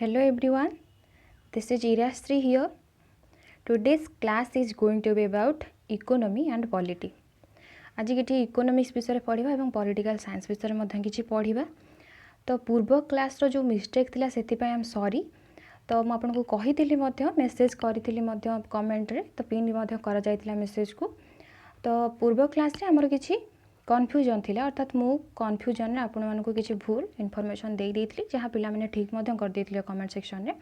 Hello everyone, this is Irasri here. Today's class is going to be about economy and polity. आज कि economics विषय पढ़ा और political science विषय में किसी पढ़ा। तो पूर्व क्लास रो जो मिस्टेक थिला सेति पे आई एम सॉरी। तो मुझे आपको कही मेसेज करी कमेंट रे, तो पिन भी करा जाइतिला मेसेज को। तो पूर्व क्लास रे हमर किछि कन्फ्यूजन थिला, अर्थात मु कन्फ्यूजन आपण मानको किछि भूल इनफॉरमेशन दे देइतिली, जहाँ पिला माने ठीक मध्य कर देइतिले कमेंट सेक्शन रे,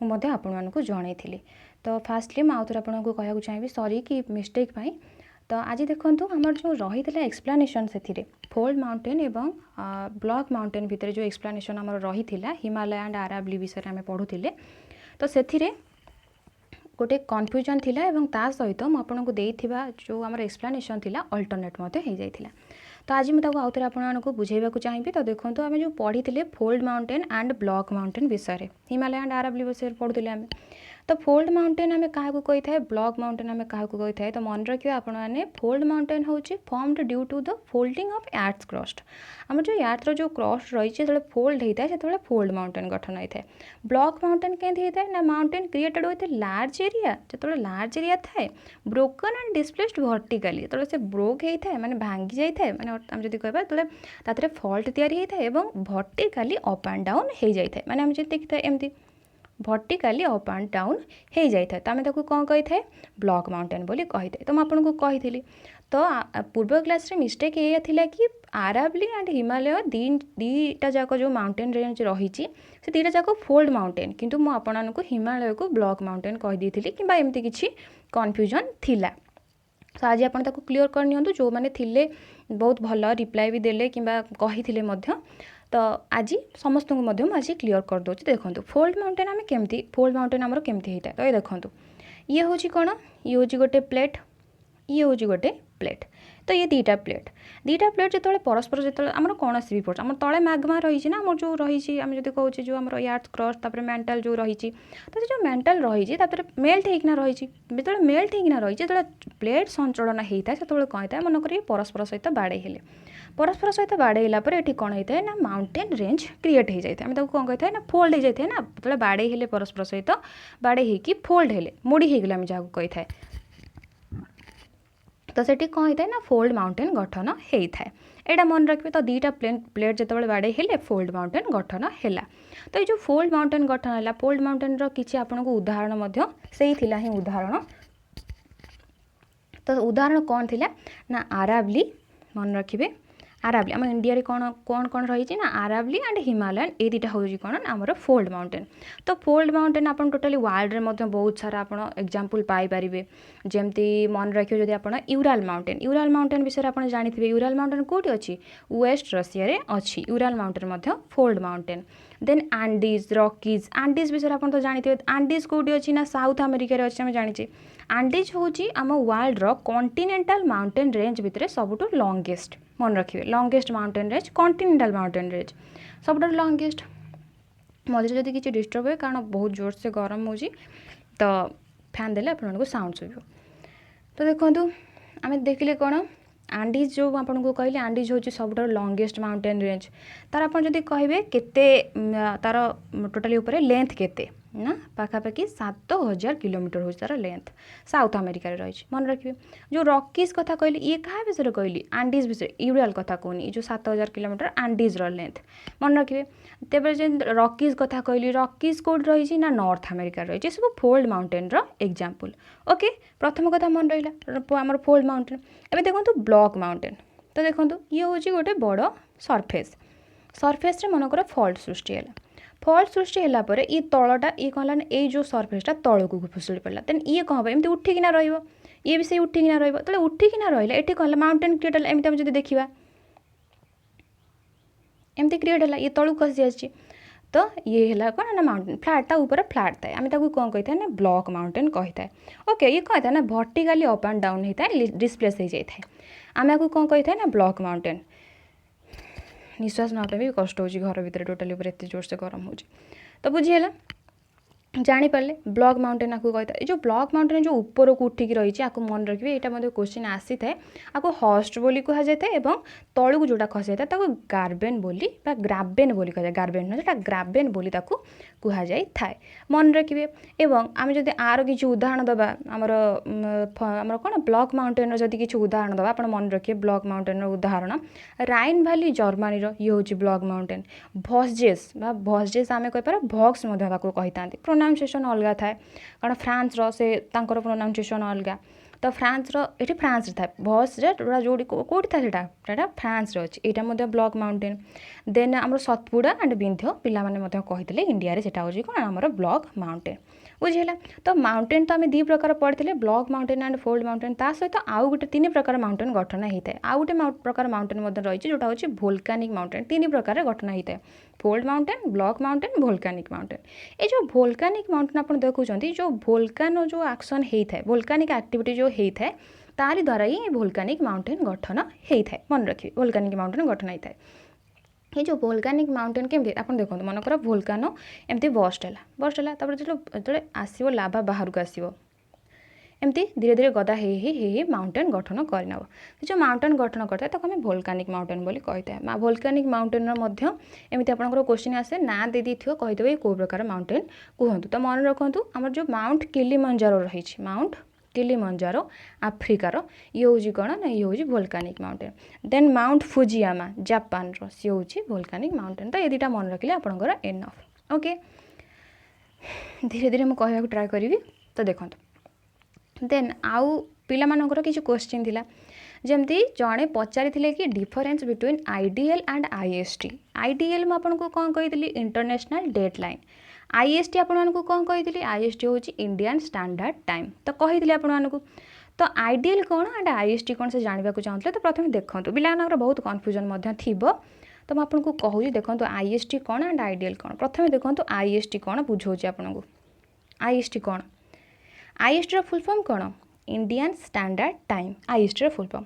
मु मध्य आपण मानको जणाइतिली। तो फास्टली मु आउथर आपनको कहया चाहिए सॉरी कि मिस्टेक पाई। तो आज देखंतु हमर जो रही एक्सप्लेनेशन से फोल्ड माउंटेन एवं ब्लॉक माउंटेन भितर जो एक्सप्लेनेशन हमर रही हिमालय एंड अरावली विषय आम पढ़ुले। तो से गोटे कन्फ्यूजन थिला एवं ता सहित मुझे देइथिबा जो हमर एक्सप्लेनेशन थिला अल्टरनेट मते हो जाइथिला। तो आज मुझे आउ थे आपको बुझेबा चाहिए। तो देखो आम जो पढ़ी fold mountain and block mountain विषय हिमालय एंड अरावली विषय पढ़ुले आम। तो फोल्ड माउंटेन आम क्या कही था, ब्लॉक माउंटेन आम क्या कही था। तो मन रखिए आपण मैंने फोल्ड माउंटेन हूँ formed due to the folding of earth's crust. आम जो एर्थ्र जो क्रस्ट रही है जो फोल्ड होता है से फोल्ड माउंटेन गठन होता है। ब्लॉक माउंटेन केंती होता है ना, माउंटेन क्रिएटेड होता है लार्ज एरिया, जो लार्ज एरिया थाए ब्रोकन एंड डिस्प्लेस्ड वर्टिकली, जो से ब्रोक होता है माने भांगी जाए माने आम जब कहबा तो फॉल्ट तैयारी होता है और वर्टिकली अप एंड डाउन हो जाए माने आम जो देखिए एमती वर्टिकली अप एंड डाउन हो जाए। तो आम कौन कही था ब्लॉक माउंटेन बोली कही था। तो मुझे कही तो पूर्व क्लास रे मिस्टेक ये थिला कि अरावली एंड हिमालय दीटा जाक जो माउंटेन रेंज रही से दीटा जाक फोल्ड माउंटेन, किंतु मु आपको हिमालय को ब्लॉक माउंटेन कही दी कि एमती किसी कन्फ्यूजन थिला। तो आज आप क्लीयर कर नियंतु जो माने थिले बहुत भल रिप्लाई भी देले कि कही मध्य। तो आज समस्त को आज क्लीयर कर दूँ। देखो फोल्ड माउंटेन आम केमती फोल्ड माउंटेन आमर केमती होता है। तो ये देखो ये हूँ कौन, ये हूँ गोटे प्लेट, ये हूँ गोटे प्लेट। तो ये दीटा प्लेट जो परस्पर जो आम कौन भी फोर्स आम तले मैग्मा रही ना, आम जो रही आम जो कहूँ जो आम एर्थ क्रस्ट तापर मेंटल जो रही, तो जो मेंटल रही मेल्ट होना रही जो मेल्ट होना रही जो प्लेट संचलन होता है से कौन होता है मनकर परस्पर सहित बाड़े हेले परस्पर सहित बाड़ेला ये कौन होता है ना माउंटेन रेंज क्रिएट हो जाए। आम कौन कही ना फोल्ड हो जाए ना, जो बाड़े हेले परस्पर सहित बाड़े होगी फोल्ड हेले मोड़ी होगला आम जहाँ कही था। तो सेठी कौन होता है ना फोल्ड माउंटेन गठन होता है। यहाँ मन रखिए। तो दीटा प्लेट जो बाड़े हेले फोल्ड माउंटेन गठन है। तो ये जो फोल्ड माउंटेन गठन है, फोल्ड माउंटेन किसी आपको उदाहरण से ही उदाहरण। तो उदाहरण कौन थी ना अरावली, मन रखिए अरावली आम इंडिया रे कौन कौन कौन रही ना अरावली एंड हिमालयन ये दुटा हूँ कौन आमर फोल्ड माउंटेन। तो फोल्ड माउंटेन आप टोटाली वर्ल्ड में बहुत सारा आप एग्जांपल पाइपर जमती मन रखिए। जब आप यूराल माउंटेन विषय आप जानी यूराल माउंटेन कौटी अच्छी वेस्ट रशिया रे अच्छी Ural mountain fold mountain. Then Andes Rockies विषय आप तो जानते आंडीज कौटी अच्छी ना साउथ अमेरिका रे अच्छी आम जानी। आंडीज हूँ आम वर्ल्ड रो कॉन्टिनेंटल माउंटेन रेंज भितर सबुठ लॉन्गेस्ट, मन रखिए longest mountain range continental mountain range सबुठ लॉन्गेस्ट। मझे जब किसी डिस्टर्ब हुए कारण बहुत जोर से गरम हो तो फैन देले आपको साउंड शुभ। तो देखो आम देखिले कौन आंडीज जो आपको कहली आंडीज हूँ सबुठ लॉन्गेस्ट माउंटेन रेंज। तार आप जब कहे केते तार टोटाली ऊपर लेंथ केते ना पाखापाखि 7000 किलोमीटर हो तार लेंथ साउथ अमेरिका रही। मन रखिए जो रॉकीज कथा कहली ये क्या विषय कहली आंडीज विषय यूराल कथा कहनी जो 7000 किलोमीटर आंडीज लेंथ मन रखिए। तेज जो रॉकीज कथा कहली रॉकीज कौट रही ना नॉर्थ अमेरिका रही सब फोल्ड माउंटेन एग्जांपल। ओके प्रथम कथा मन रहा आमर फोल्ड माउंटेन। एवं देखो ब्लॉक माउंटेन। तो देखो ये हूँ गोटे बड़ सरफेस मनकर फॉल्ट सृष्टि है। फॉल्ट सृष्टि है ये तलटा ये कौन है ये जो सरफेसटा तौक को फुसुड़ी पड़ा देन ये कौन हम एमती उठिकिना ये भी से उठिकिना तो उठिकिना रहा ये कौन माउंटेन क्रिएट है एमती जब देखा एमती क्रिएट है ये तलू खसी जाए। तो ये है कौन ना माउंटेन फ्लैटा ऊपर फ्लैट थाए आम कौन कही था ना ब्लॉक माउंटेन कही था। ओके ये कही था ना वर्टिकली अप एंड डाउन होता है डिस्प्लेस हो जाए आम आपको कौन कही था ना ब्लॉक माउंटेन। निश्वास नाटा भी कष्ट हो घर भितर टोटाली एत जोर से गरम हो। तो बुझीगला। जापारे ब्लॉक माउंटेन आपको कहता है जो ब्लॉक माउंटेन जो ऊपर को उठिक रही आपको मन रखिए यहाँ क्वेश्चन आसी था आपको हस्ट बोली कह जाए तलू को जोटा खसी जाए ताको गार्बेन बोली ग्राबेन बोली कह गार्बेन ना ग्राबेन बोली ताको कह जाए मन रखिए एवं आम जब आर कि उदाहरण दबा आमर कौन ब्लॉक माउंटेन जदि किसी उदाहरण दबा आप मन रखिए ब्लॉक माउंटेन उदाहरण राइन भैली जर्मनी ये हूँ ब्लॉक माउंटेन भस्जेस भस्जेस आम कहीपर भक्स कही था प्रोनाउंसिएशन अलग थाए कारण फ्रांस से प्रोनाउंसिएशन अलग तो फ्रांस ये फ्रांस था भस जो कौटी था सेटा फ्रांस अच्छी यहाँ ब्लॉक माउंटेन देन आम सतपुड़ा एंड विंध्य पिलाने कहते इंडिया से हूँ कौन आम ब्लॉक माउंटेन बुझीला तो माउंटेन तो आम दी प्रकार पढ़ते block mountain and fold mountain ता सहित आउ गोटे 3 प्रकार माउंटेन गठन होता है आउ गोटे प्रकार माउंटेन रही जोटा हूँ वोल्कानिक माउंटेन 3 प्रकार गठन होता है fold mountain block mountain volcanic mountain ये जो वोल्कानिक माउंटेन आप देखुं जो वोल्कानो जो एक्शन होता है वोल्कानिक एक्टिविटी जो होता है तारी द्वारा ही वोल्कानिक माउंटेन गठन होता है मन रखिए वोल्कानिक माउंटेन गठन होता है ये जो वोल्कानिक माउंटेन केमती आप देखो मनकर वोल्कानो एमती बस्ट है जो आसो लाभा बाहर को आसो एमती धीरे धीरे गदा हे माउंटेन गठन करनब जो माउंटेन गठन करता है आम वोल्कानिक माउंटेन बोली कहते हैं वोल्कानिक माउंटेन एमती आपंकर क्वेश्चन आसे ना दे दी कहीदेवे कौ प्रकार माउंटेन कहतु तो मन रखु आम जो माउंट किलिमंजारो रही माउंट किलिमंजारो आफ्रिकार ये हूँ कौन ना ये हूँ volcanic mountain then mount Fujiyama Japan सी हूँ वोल्कानिक माउंटेन तो ये दुटा मन रखिले आपंकर एनफ ओके धीरे धीरे मुझे कहवाक ट्राए करी तो देखो देन आउ पिलामानंकर किसी क्वेश्चन थिला जमती जड़े पचारि कि difference between IDL and IST IDL मैं आपको कौन कही इंटरनेशनल डेडलाइन आईएसटी आपको कौन कही आईएसटी हूँ इंडियन स्टैंडर्ड टाइम तो कही आपको तो आईडीएल कौन एंड आईएसटी कौन से जानवा चाहते तो प्रथम देखो पिलाମାନଙ୍କର बहुत कन्फ्यूजन तो मैं आपको कहूँ देखो आईएसटी कौन एंड आईडीएल कौन प्रथम देखो आईएसटी कौन बुझाऊँ आपको आईएसटी कौन आईएसटी फुल फॉर्म कौन Indian standard time IST full form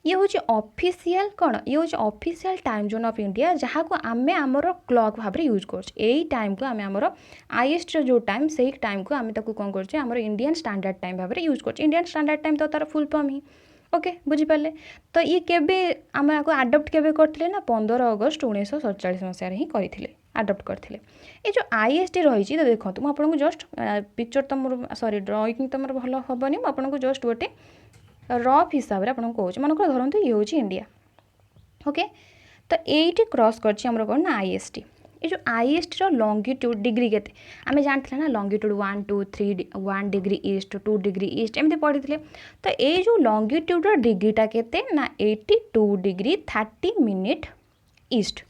ये हूँ ऑफिशियल कौन ये हूँ official time zone of India जहाँ को आम आमर क्लॉक भाव में यूज कर टाइम को आम आमर आईएसटी जो टाइम से टाइम को आम कौन कर इंडियन स्टैंडर्ड टाइम भाव में यूज कर इंडियन स्टैंडर्ड टाइम तो तार फुल फॉर्म ही ओके बुझीपारे तो ये केबे आम आपको आडप्ट केबे करते ना 15 अगस्त 1947 मसीह ही करते आडप्ट करते ये जो आईएसटी रही तो देखो मुझे आपको जस्ट पिक्चर तो मोर सॉरी ड्रॉइंग तो मोर भल हेनी मुझे आपको जस्ट गोटे रफ हिसाब से आपको कहूँ मनकर धरतु ये हूँ इंडिया ओके तो ये क्रॉस कर कौन ना आईएसटी ये जो आईएसटी रो लॉन्गिट्यूड डिग्री केते आमे जानते ना longitude 1 2 3 1 degree east 2 degree east एमती पढ़ी तो ये जो लॉन्गिट्यूड रो डिग्रीटा केते ना 82 degree 30 minute east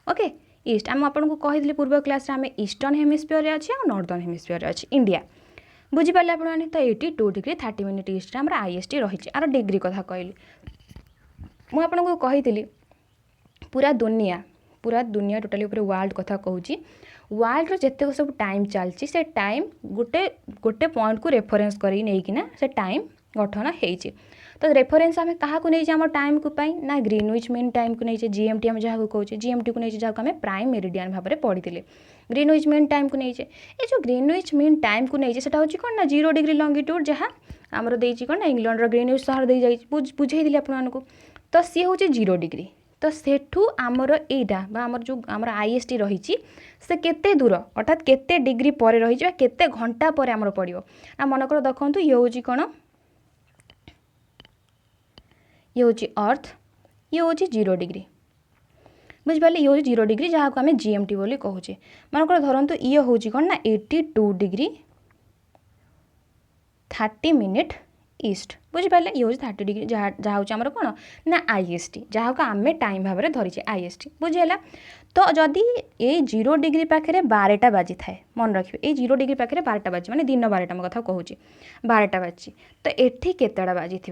okay east आम आपको कही पूर्व क्लास आम ईस्टर्न हेमिस्फीयर अच्छे और नॉर्दर्न हेमिस्फीयर अच्छे इंडिया बुझीपारे आपने तो 82 डिग्री 30 मिनिट ईस्ट आम आईएसटी रही आर डिग्री कथा कहली मुझे कही पूरा दुनिया टोटाली वर्ल्ड कथा कहूँ वर्ल्ड जिते सब टाइम चलती से टाइम गोटे गोटे पॉइंट को रेफरेन्स करना से टाइम गठन होती तो रेफरेन्स आम क्या नहीं आम टाइम को पाई ना ग्रीनविच मीन टाइम को नहीं जीएमटी आम जहाँ कहूँ जीएमटी को नहीं जहाँ आम प्राइम मेरिडियन भाव में पढ़ी ग्रीनविच मीन टाइम को नहीं ये जो ग्रीनविच मीन टाइम को नहीं सेटा हूँ कौन ना 0 डिग्री लॉन्गिट्यूड जहाँ आमर देती कौन ना इंग्लैंड ग्रीनविच सहर दे जाइए बुझे आपको तो सी हूँ 0 डिग्री तो सेठू आमर एटा आमर जो आमर आईएसटी रही से केते दूर अर्थात केते डिग्री पर रही केते घंटा पर आमर पड़ो ना मनकर देखो ये हूँ कौन ये हूँ अर्थ ये हूँ 0 डिग्री बुझिपारे ये हूँ 0 डिग्री जहाँ को आम जीएमटी बोली कहूचे मनकर धरतु ये हूँ कौन ना 82 डिग्री 30 मिनिट ईस्ट बुझिपारे ये हूँ 30 डिग्री जहाँ हूँ आमर कौन ना आईएसटी जहाँ को आम टाइम भाव में धरीचे आईएसटी बुझीगला तो जदि ये 0 डिग्री पाखे 12टा बाजी थाए मन रखिए ये 0 डिग्री पाखे 12टा बाजी माने दिन 12टा कथा कहूँ 12टा बाजी तो एठी केतेटा बाजी थी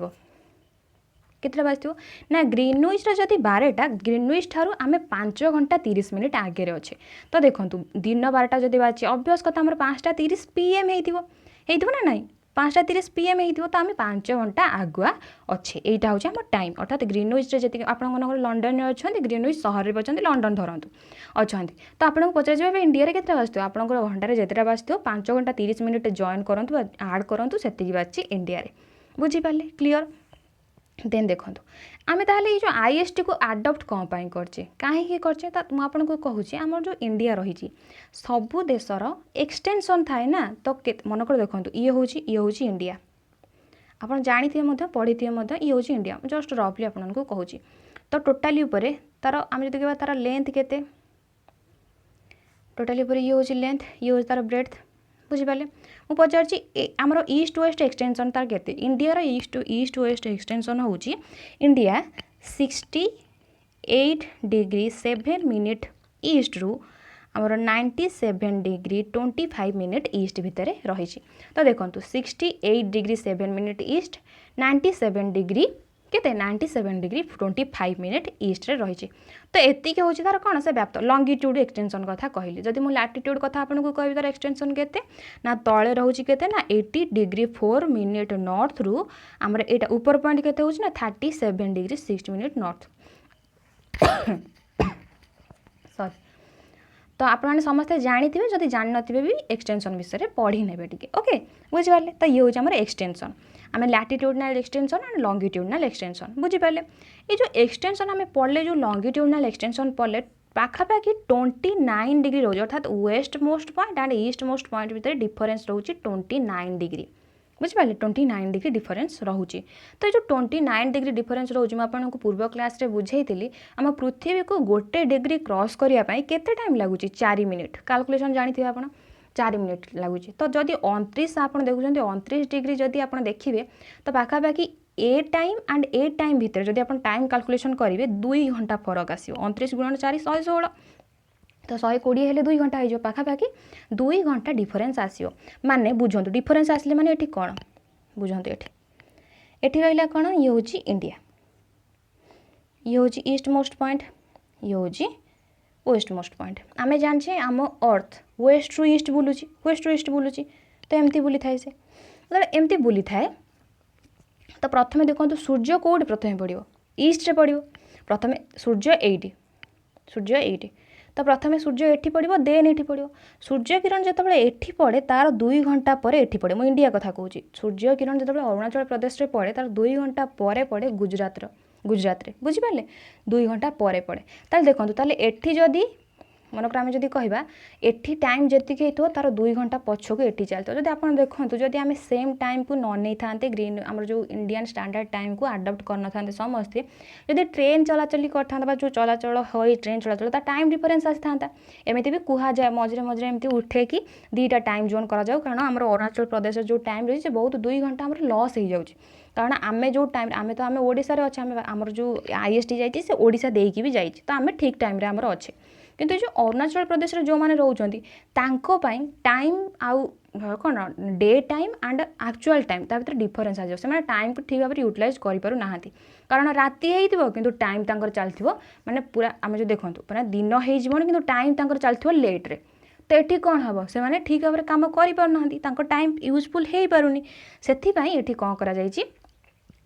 केतेटा बाजी थो ना ग्रीनविच जदि 12टा ग्रीनविच ठारू आम 5 घंटा 30 मिनिट आगे अच्छे तो देखो दिन 12टा जदि बाजी अभ्यस कथा आम 5टा 30 PM हो ना नाई 5:30 PM होइथिबो तो आमे 5 घंटा आगुआ अच्छे एटा होची हमर टाइम अर्थात ग्रीनविच रे जति आपण मनकर लंडन रे अछंती ग्रीनविच शहर रे बचंती लंडन धरंतु अछंती तो आपण पचार जेबे इंडिया रे केतरा बाजतो आपण घंटा रे जेतरा बाजतो 5 घंटा 30 मिनिट जॉइन करंतु ऐड करंतु सेति बाची इंडिया रे बुझी पाले क्लियर देन देखो आमे ताहले ये जो आईएसटी को अडॉप्ट कौन पाई करचे काहे करचे मु आपन को कहूची हमर जो इंडिया रही सबु देशर एक्सटेंशन थाए ना तो मन कर देखो ये होची इंडिया आपन जानी मध्य पढ़ी ये होची इंडिया जस्ट रफली आपन को कहूची तो टोटाली ऊपर तार आम जब कहवा तार लेंथ केते टोटाली ऊपर ये होची लेंथ ये होची तार ब्रेड्थ बुझिपारे मु पचार आमर ईस्ट वेस्ट एक्सटेंशन तार केते इंडिया ईस्ट वेस्ट एक्सटेंशन होची इंडिया 68 डिग्री 7 मिनिट ईस्ट रु आमर 97 डिग्री 25 मिनिट ईस्ट भितर रही तो देखो 68 डिग्री 7 मिनिट ईस्ट 97 डिग्री केते 97 डिग्री 25 मिनिट ईस्ट रे रही तो एतिक हूँ तार कौन से व्याप्त लंगिट्यूड एक्सटेंशन कथा कहली जदि मु लैटिट्यूड कथा आपको कहबी तार एक्सटेंशन केते ना तले रोचे केते ना 80 डिग्री 4 मिनिट नॉर्थ रु आमर एटा ऊपर पॉइंट केते होची ना 37 डिग्री 6 मिनिट नॉर्थ सॉरी तो आपने समस्ते जानी थे जदि जान नथिबे भी एक्सटेंशन विषय पढ़ी नेबे टिके ओके बुझिपारे तो ये होची हमर एक्सटेंशन आम लैटिट्यूडनल एक्सटेंशन एंड लंगिट्यूडनल एक्सटेंशन बुझिपारे ये जो एक्सटेंशन आम पढ़ले जो लंगिट्यूडनल एक्सटेंशन पढ़ले पाखापाखि 29 डिग्री रोज अर्थात west most point and east most point भितर डिफरेंस रोचे 29 डिग्री बुझिपारे 29 डिग्री डिफरेंस रोचे तो जो 29 डिग्री डिफरेंस रोचे मुझे पूर्व क्लास रे बुझेइतिली आम पृथ्वी को गोटे डिग्री क्रॉस करने केते टाइम लगुच 4 मिनिट कैलकुलेशन जानी थे आप 4 मिनिट लगुच तो जदि 29 आप देखुं 29 डिग्री जदि आप देखिए तो पाखापाखि a time and a time भितर जदि आप टाइम कैलकुलेशन करेंगे 2 घंटा फरक आसो 29 गुणन 4 116 तो 120 हेले 2 घंटा हो पाखापाखि 2 घंटा डिफरेंस आसो माने बुझु डिफरेंस आसले माने एठी कौन बुझु एठी रहिला कौन ये हूँ इंडिया ये हूँ ईस्ट मोस्ट पॉइंट ये हूँ वेस्ट मोस्ट पॉइंट आमे जाने आम अर्थ वेस्ट रु ईस्ट बुलूची वेस्ट रु ईस्ट बुलूची तो एमती बुली थाए से अगर एमती बुली थाए तो प्रथमे देखो सूर्य कौट प्रथमे पड़ो ईस्ट रे पड़ो प्रथमे सूर्य एटी तो प्रथमे सूर्य एठी पड़ो देन एठी पड़ो सूर्य किरण जो एठी पड़े तार 2 घंटा पर एठी पड़े मु इंडिया कथा कहूँ सूर्य किरण जो अरुणाचल प्रदेश रे पड़े तार 2 घंटा पर पड़े गुजरात रे बुझिपारे 2 घंटा पर पड़े ताले देखो ताले एठी जदि मनकर आम जदि कहवा एठी टाइम जी होता तार 2 घंटा पछक एठी चलता जब आप देखो जदि आम सेम टाइम को न नहीं था ग्रीन आम जो इंडियन स्टैंडर्ड टाइम को अडॉप्ट करना था समस्ते जदि ट्रेन चलाचल करता जो चलाचल हो ट्रेन चलाचल टाइम डिफरेंस आसी था एमती भी कहुए मझे मझे एमती उठे कि 2टा टाइम जोन करा जाऊ कारण आम अरुणाचल प्रदेश जो टाइम रही है बहुत 2 घंटा आम लॉस हो जाऊँगी कारण आम जो टाइम आम तो आम ओडिशा रे अच्छे आम जो आईएसटी जाइए से ओडिशा देकी भी जाइए तो आम ठीक टाइम रे आमर अच्छे किंतु जो अरुणाचल प्रदेश जो मैंने रोचंती टाइम आउ कौन day time and actual time ता भीतर डिफरेंस आ जाए टाइम को ठीक भाव यूटिलाइज करें कारण राति हो कि टाइम तांकर चलथिबो माने पूरा आम जो देखो माने दिन हो कि टाइम तांकर चलथिबो लेट रे तो ये कौन हम से मैंने ठीक भाव में कम कर टाइम यूजफुल हो पारुनी से कौन करा जाइए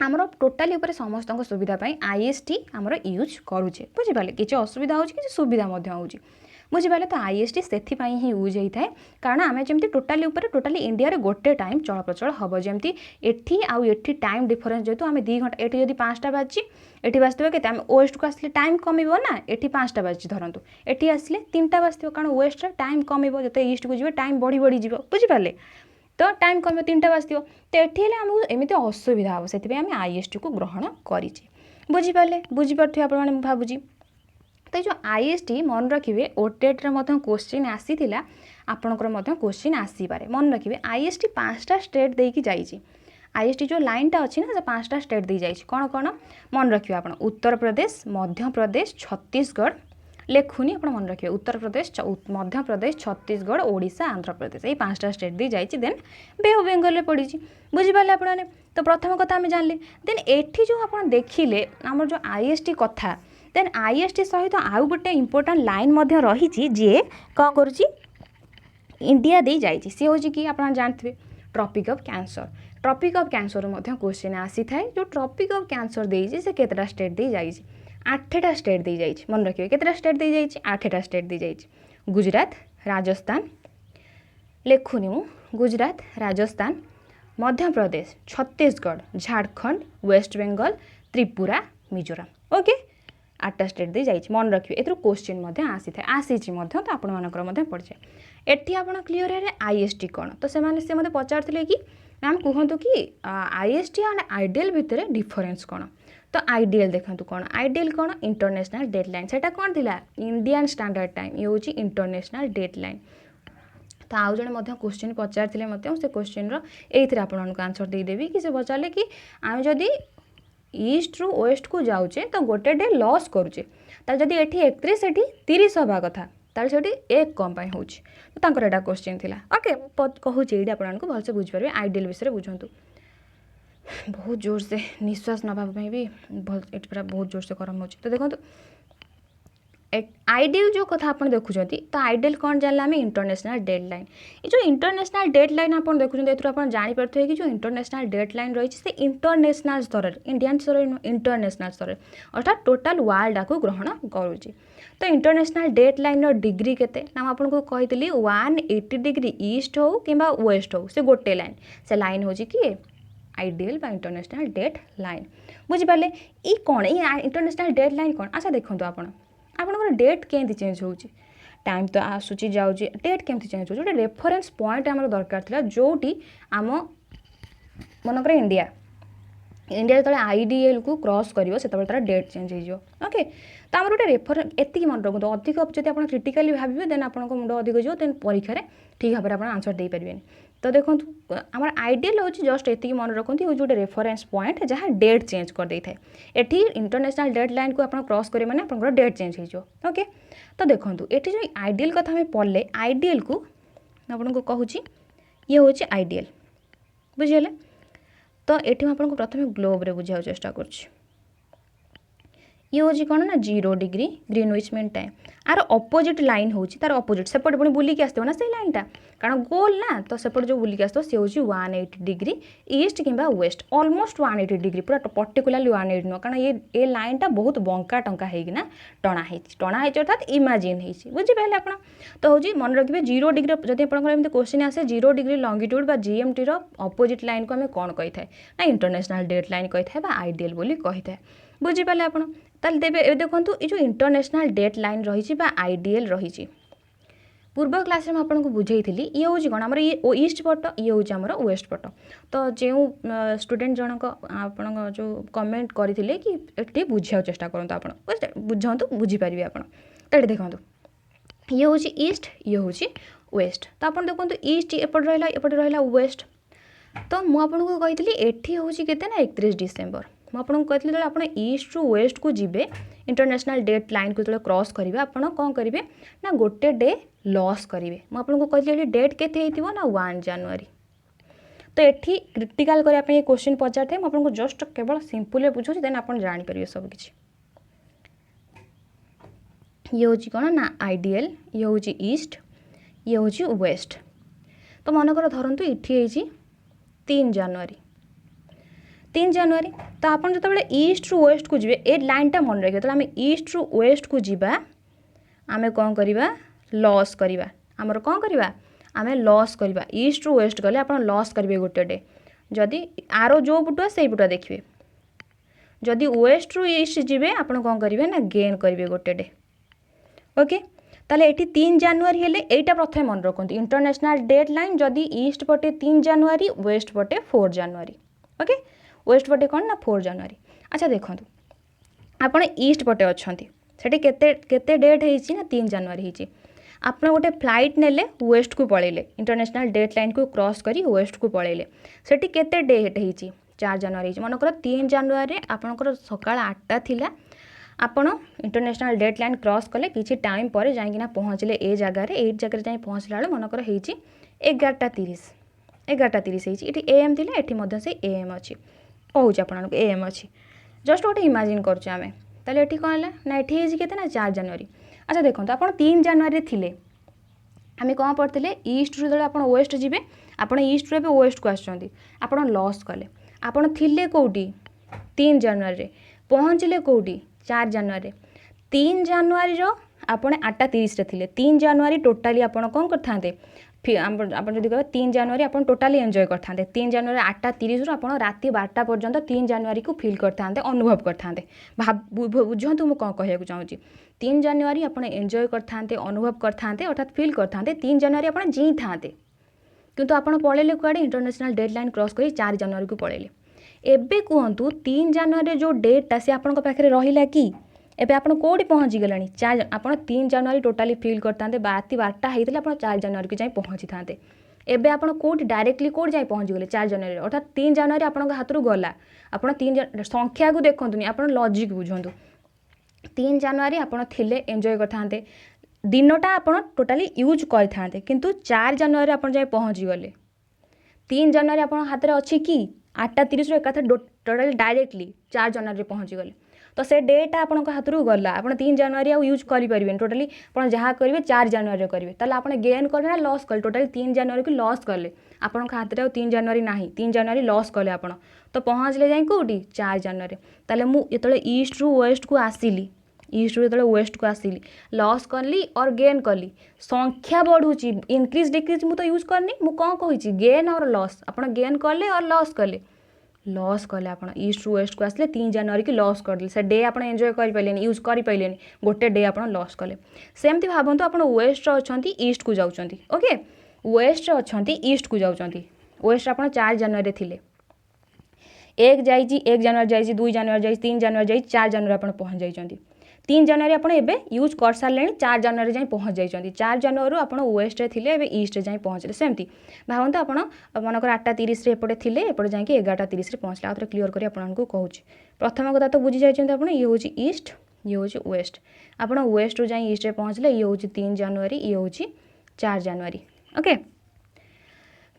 आमर टोटाली ऊपर समस्त सुविधा आईएसटी आमर यूज करुचे बुझिपारे किसी असुविधा हो कि सुविधा हो बुझिपारे तो आईएसटी से ही यूज होता है कारण आम जमी टोटाली ऊपर टोटाली इंडिया रे गोटे टाइम चलप्रचल हम जमी एठी आउ एठी टाइम डिफरेंस जेहतु आम 2 घंटा एठी जदि 5टा बाजी एठी बाजते के वेस्ट को आसले टाइम कमिबो ना एठी 5टा बाजी धरतु एठी आसले 3टा बाजते कारण वेस्ट रे टाइम कमिबो जते ईस्ट को जीवे टाइम बढ़ी बढ़ी जीवो बुझिपारे तो टाइम कम 3टा बाजो तो ये आमको एमती असुविधा हम से आम आईएसटी को ग्रहण कर बुझिपारे बुझीपारे आप भावुँ तो जो आईएसटी मन रखिए ओटेट क्वेश्चन आसी आपणकर क्वेश्चन आसीपे मन रखिए आईएसटी 5टा स्टेट देकी जाइए आईएसटी जो लाइनटा अच्छी ना 5टा स्टेट दे जाइए कौन कौन मन रखिए आप उत्तर प्रदेश मध्य प्रदेश छत्तीसगढ़ लेखुनी आप मन रखिए उत्तर प्रदेश मध्य प्रदेश छत्तीसगढ़ ओडिशा आंध्र प्रदेश ये 5टा स्टेट दी जाइए देन बे ऑफ बेंगल पड़ी बुझिपारे आपने तो प्रथम कथा आम जानले देन एठी जो आप देखिले आम जो आईएसटी कथा देन आईएसटी सहित आउ गोटे इंपोर्टां लाइन रही जे कौन करुच्ची इंडिया दे जाइए सी हूँ कि आप जानते tropic of cancer. Tropic of cancer मध्य क्वेश्चन आसी थाए जो ट्रॉपिक ऑफ कैंसर देइछि से केतरा स्टेट दे जाइछि 8टा स्टेट दे जाइछि मन रखियो केतरा स्टेट दे जाइछि 8टा स्टेट दे जाइछि गुजरात राजस्थान लेखुनी मु गुजरात राजस्थान मध्य प्रदेश छत्तीसगढ़ झारखंड वेस्ट बेंगल त्रिपुरा मिजोराम ओके 8टा स्टेट दे जाइछि मन रखियो एथरो क्वेश्चन मध्य आसी थाए आसीछि मध्य तो आपण मानकर मध्य पड़छे एठी आपण क्लियर है आईएसटी कोन तो से माने से मते पचारथिले कि मैम कहतु कि आईएसटी एंड आइडियल भितर डिफरेंस कौन तो आइडियल देखो कौन आइडियल कौन इंटरनेशनल डेडलाइन सेटा कौन थिला इंडियन स्टैंडर्ड टाइम ये हूँ इंटरनेशनल डेडलाइन तो आउ जड़े क्वेश्चन पचार मत से क्वेश्चन रही आपको आंसर देदेवी कि से पचारे कि आम जदि ईस्ट रु वेस्ट को जाऊे तो गोटे डे लॉस करुचे जदि ये 31 एटी 30 हवा कथा ताले से एक कम पाई होची तो तांकर एटा क्वेश्चन थिला ओके कहूँ ये आपको भलसे बुझीपारे आइडियल विषय बुझंतु बहुत जोर से निश्वास नवाई भी भल ये पूरा बहुत जोर से गरम हो तो देखो आइडियल जो कथा आप देखुं तो आइडियल कौन जानला आम इंटरनेशनल डेडलाइन ये जो इंटरनेशनल डेडलाइन आप देखुं आप जापे कि जो इंटरनेशनल डेडलाइन रही है इंटरनेशनल स्तर इंडियन स्तर इंटरनेशनल स्तर अर्थात टोटाल वर्ल्ड को ग्रहण करुच्ची तो इंटरनेशनल डेडलाइन डिग्री केते ना आपको कही 180 डिग्री ईस्ट हो कि वेस्ट हो से गोटे लाइन से लाइन हो कि आइडियल बा इंटरनेशनल डेड लाइन बुझिपारे ये कौन ये इंटरनेशनल डेड लाइन कौन अच्छा देखो आपंकर डेट केमती चेंज हो टाइम तो आसूची जाऊँगी डेट केमती चेंज हो गोटे रेफरेन्स पॉइंट आम दरकार था जोटी आम मनकर इंडिया इंडिया जो आईडीएल को क्रॉस कर से डेट चेंज हो ओके तो आम गोटे रेफरेन्स एति मन रखु अधिक जब आप क्रिटिकाली भावे देन आप मुंड अधिक जो देन परीक्षा ठीक भाव में आप आंसर दे पारे तो देखो आम आइडियल हूँ जस्ट ये मन रखते हूँ गोटे रेफरेन्स पॉइंट जहाँ डेट चेंज कर दे थाए एटी इंटरनेशनल डेड लाइन को आप क्रॉस करेंगे मैंने आप डेट चेंज हो ओके तो देखो ये जो आइडियल कथा आम पढ़ले आइडियल को आपको कहूँ ये हूँ आइडियल बुझीगले तो ये आपको प्रथम ग्लोब रे बुझा चेष्टा कर ये हूँ कौन ना 0 डिग्री ग्रीनविच मीन टाइम आर अपोजिट लाइन हूँ तार अपोजिट सेपटे पुणी बुलिकी आसो ना से लाइनटा कारण गोल ना तो सेपटे जो बुलिकी आसो सी हूँ 180 डिग्री ईस्ट कि वेस्ट ऑलमोस्ट 180 डिग्री पूरा पर्टिकुलाली 180 नुह कारण ये लाइनटा बहुत बंका टंका होना टणा अर्थात इमाजिन हो बुझीपारे आप तो हूँ मन रखिए 0 डिग्री जब आप क्वेश्चन आसे 0 डिग्री लंगिट्यूड जीएमटी अपोजिट लाइन को आम कौन कही था ना इंटरनेशनल डेड लाइन कही था आइडियल बोली कही था बुझीपारे आप ताल देवे देखो ये जो इंटरनेशनल डेट लाइन रही आइडियल रही पूर्व क्लास में आपको बुझे ये हूँ कौन आम ये ईस्ट पट ये हूँ आम वेस्ट पट तो जो स्टूडेंट जनक आप जो कमेंट करते कि ये बुझा चेष्टा करूँ आप बुझातु बुझीपारे आप तो देखो ये हूँ ईस्ट ये हूँ वेस्ट तो आप देखो ईस्ट एपटे रहा वेस्ट तो मुझे कही एटी हूँ के 31 डिसेम्बर मुझे कहती जो आप ईस्ट रु वेस्ट को जीवे इंटरनेशनल डेट लाइन को जो क्रॉस करेंगे आप कौन करेंगे ना गोटे डे लॉस करेंगे मुझे कहती डेट केते ना 1 जनवरी तो ये क्रिटिकाल करने क्वेश्चन पचारे मुझे जस्ट केवल सिंपल बुझे देन आप जापर सबकि ये हूँ कौन ना आइडियल ये हूँ ईस्ट ये हूँ वेस्ट तो मनकर धरतु ये 3 जनवरी 3 जनवरी तो आप जो ईस्ट रु वेस्ट को जी ए लाइनटा मन रखिए तो आम ईस्ट रु वेस्ट को जीवा आम कौन करवा लॉस करवा आमर कौन करवा आम लॉस करवा ईस्ट रु वेस्ट गले आप लॉस करेंगे गोटे डे जदि आरो जो पुटुआ से पुटुआ देखिए जदि वेस्ट रु ईस्ट जीवे आप कौन करेंगे ना गेन करेंगे गोटे डे ओके ताले एटी 3 जनवरी हेले एटा प्रथम मन रखते इंटरनेशनल डेड लाइन जदि ईस्ट पटे 3 जनवरी वेस्ट पटे 4 जनवरी ओके वेस्ट पटे कौन ना 4 जनवरी अच्छा देखो आप ईस्ट पटे अच्छा से केते डेट होती ना 3 जनवरी होती आप गोटे फ्लाइट नेले वेस्ट को पलैले इंटरनेशनल डेट लाइन को क्रॉस करी वेस्ट को पलैले सेठी केते डेट होती 4 जनवरी मनकर 3 जनवरी आपंकर सकाल 8टा थिला आपण इंटरनेशनल डेट लाइन क्रॉस कले किसी टाइम पर जाइना पहुँचले ए जगार जा पहुँचला बेले मनकर होती 11:30 11:30 ये एम थी ये से एम अच्छी कहूँ आपको एम अच्छी जस्ट गोटे इमाजिन करें ताले कौन है ना ये के ना 4 जनवरी अच्छा देखो आप 3 जनवरी थिले आम कौन पढ़ते ईस्ट रू जो आप वेस्ट जी आप ईस्ट रू वेस्ट को आसपड़ लॉस कले आपड़ थिले कौटी 3 जनवरी पहुँचले कौटी 4 जनवरी 3 जनवरी आपड़ 8:30 थे 3 जनवरी टोटाली आप कौन करते आप जब कह 3 जनवरी आप टोटाली एंजॉय करते 3 जनवरी 8:30 आप राति 12टा पर्यंत 3 जनवरी को फिल करते अनुभव करते बुझंतु मुझे कौन कहूँ चाहूँगी 3 जनवरी आप एंजॉय करते अनुभव करते अर्थात फिल करते 3 जनवरी आप जी था किंतु आप पलैले कड़े इंटरनेशनल डेडलाइन क्रॉस कर 4 जनवरी को पलैले एबे कहतु 3 जनवरी जो डेटा सी आपन पाखे रहा कि एबे आप कौटी पहुँची गला 4 आप 3 जनवरी टोटाली फिल करते राति 12टा होता आप 4 जनवरी को जाए पहुँची था एबे आप कौटी डायरेक्टली कौट जाए पहुँची गले 4 जनवरी अर्थात 3 जनवरी आपन हाथ गला आप 3 संख्या को देखते आप लॉजिक बुझंतु 3 जनवरी आप थिले एंजॉय करते दिनटा आप टोटाली यूज करते किंतु 4 जनवरी आप जाए पहुँची गले 3 जनवरी आप हाथ में अच्छी कि 8:30 एक टोटाली डायरेक्टली 4 जनवरी पहुँची गले तो से डेटा आपन हाथ रू गला आप 3 जनवरी आउ यूज करें टोटाली आप जहाँ करेंगे 4 जनवरी करेंगे ताले आप गेन कले ना लॉस कले टोटाली 3 जनवरी को लॉस कले आपन हाथ में 3 जनवरी ना 3 जनवरी लॉस कले आप तो पहुँचले जाए कौटी 4 जनवरी ताले मुझे ईस्ट रू वेस्ट को आसिली ईस्ट रू जो वेस्ट को आसिली लॉस कली और गेन कली संख्या बढ़ुची इनक्रीज डिक्रीज मुझे यूज करनी मुझे कौन कही गेन और लॉस आप गेन कले और लॉस कले आप ईस्ट रू वेस्ट को आसले 3 जनवरी की लॉस करदे से डे आप एंजॉय करें यूज करें गोटे डे आप लॉस कले सेमती भावतु आप वेस्ट अच्छा ईस्ट को जाऊँच ओके वेस्ट अच्छा ईस्ट को जाऊँच वेस्ट आप 4 जनवरी थे 1 जनवरी जाइए 2 जनवरी जाइए 3 जनवरी जाइए 4 जनवरी आप पहुँच जाइए 3 जनवरी आप यूज कर सारे 4 जनवरी जाए पहुँच जाइए 4 जनवरी आप वेस्ट थे ईस्ट जाए पहुँचले सेमती भावतु आप मनकर 8:30 एपटे थे एपटे जाकि 11:30 पहुँचले आउे क्लीयर कर आपको कहूँ प्रथम कथा तो बुझी जाइए आप ये हूँ ईस्ट ये हूँ वेस्ट आप वेस्ट रू जाए ईस्ट पहुँचले ये हूँ 3 जनवरी ये हूँ 4 जनवरी ओके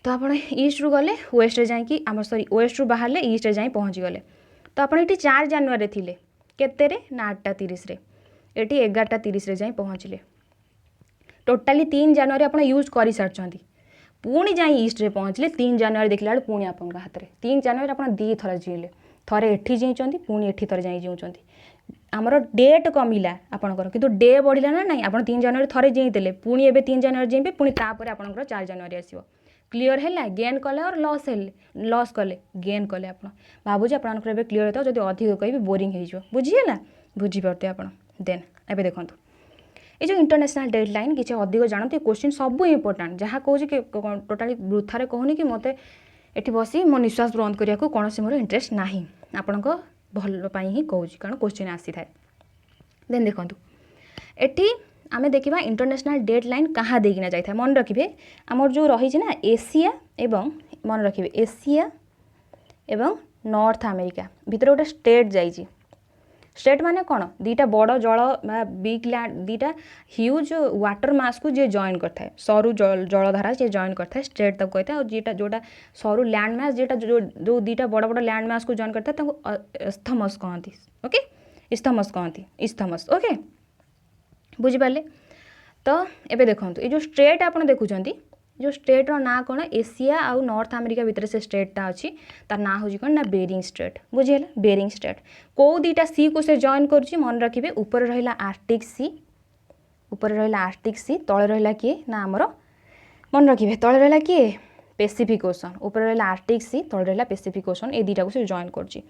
तो आप ईस्ट रू गले वेस्ट जाकि आम सॉरी वेस्ट रू बाहर ईस्ट जाए पहुँची गले तो आप 4 जनवरी थे केते ना 8:30 ये 11:30 जाए पहुँचले टोटाली 3 जनवरी आप यूज कर सारी पुणी जाए ईस्ट रे पहुँचले 3 जनवरी देखला बेलू पुणी आप हाथ में 3 जनवरी आप 2 थर जीले थे एठी जीचुं पुणी एठी थर जाए जीउं आमर डेट कमिला आपंकर किंतु डे बढ़ला ना ना आप 3 जनवरी थे जीते पुणी एवं 3 जनवरी जीपे पुणी तापर आप 4 जनवरी आसो क्लीयर है गेन कले और लॉस कले गेन कले आप भावुँ आप क्लीयर होता जब अधिक कह बोरिंग हो बुझीगला बुझीपारे आप देन एबे देखो ये जो इंटरनेशनल डेडलाइन किसी अधिक जानते क्वेश्चन सब इंपोर्टाट जहाँ कहूँ कि टोटाली वृथारे कहूनी कि मत ये बसी मो निश्वास बंद करने को कौन मोर इंटरेस्ट ना आपण भल ही कहूँ कारण क्वेश्चन आसी था देन देखो ये आम देखा इंटरनेशनल डेडलाइन कहाँ देना जाए मन रखिए आमर जो रही ना एशिया एवं मन रखिए एशिया एवं नॉर्थ अमेरिका भितर गोटे स्टेट जाइए स्टेट माने कौन दीटा बड़ जल बिग लैंड दीटा ह्यूज वाटर मास को जी जॉइन करता है सरू जलधारा जी जॉइन करता है स्टेट तक कहता है और जीटा जोटा सरू लैंड मास जेटा जो दीटा बड़ बड़ लैंड मास को जॉइन करता है स्थमस कहती ओके स्थमस कहती स्थमस ओके बुझिपारे तो एबे देखो ये जो स्टेट आप देखुं जो स्टेट रो ना कौन एशिया आउ नॉर्थ अमेरिका भितर से स्टेटा अच्छी तार ना हूँ कौन ना बेरिंग स्टेट बुझीगला बेरिंग स्टेट कौ दीटा सी को से जॉइन कर मन रखिए ऊपर रहा आर्टिक सी ऊपर रहा आर्टिक सी तले रहा किए ना आमर मन रखिए तले रहा किए पैसिफिक ओशन ऊपर रहा आर्टिक सी तले रहा पैसिफिक ओशन ये दुटा को से जॉइन कर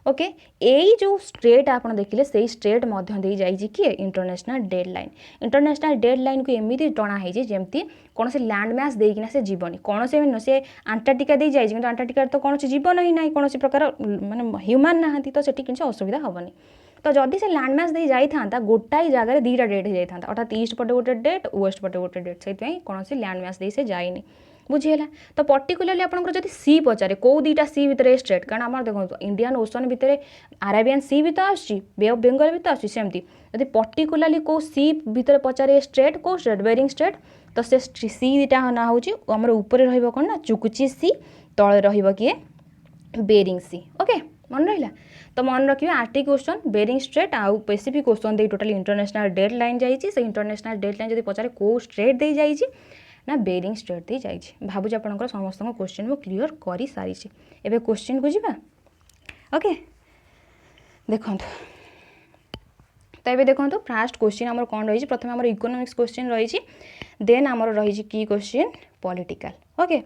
ओके यही जो स्टेट आप देखिले से स्टेट मध्य जाइए किए इंटरनेशनल डेडलाइन को एमती टणा है जमती कौन से लैंड मैस देकिना से जीवन कौन से अंटार्कटिका दे जाइए कि अंटार्कटिका तो कौन जीवन ही ना कौन प्रकार माने ह्यूमान नहांती तो सेठी किसी असुविधा हेनी तो जदि से लैंड मैस दे जाता गोटाई जगह 2टा डेट हो जाता अर्थात ईस्ट पटे गोटे डेट वेस्ट पटे गोटे डेट से कौन लैंड मैस दे से जाइनी बुझीगला तो पर्टिकुलरली आपंकर जब सी पचारे कौ 2टा सी भितर स्टेट कारण आम देखो इंडियन ओशन भितर अरेबियन सी भी तो आसुची बे ऑफ बेंगल भी तो आसुची सेमती जब पर्टिकुलरली कौ सी भितर पचारे स्टेट कौ स्टेट बेरिंग स्टेट तो से सी दुटा ना हूँ आम ऊपर रही ना चुकुची सी तले रही किए बेरिंग सी ओके मन रहा तो मन रखिए आर्टिक ओशन बेरिंग स्ट्रेट आउ पैसिफिक ओशन दे टोटल इंटरनेशनल डेडलाइन जाइए से इंटरनेशनल डेडलाइन जब पचारे कौ स्ट्रेट दे जाइए ना बेरिंग स्ट्रेट दे जाइए। भावुँ आपंकर समस्त क्वेश्चन मु क्लीयर कर सारी। एवं क्वेश्चन को जीवा ओके देखो तो ये देखो फास्ट क्वेश्चन आमर कौन रही प्रथम आम इकोनॉमिक्स क्वेश्चन रही देन आमर रही की क्वेश्चन पॉलिटिकल ओके।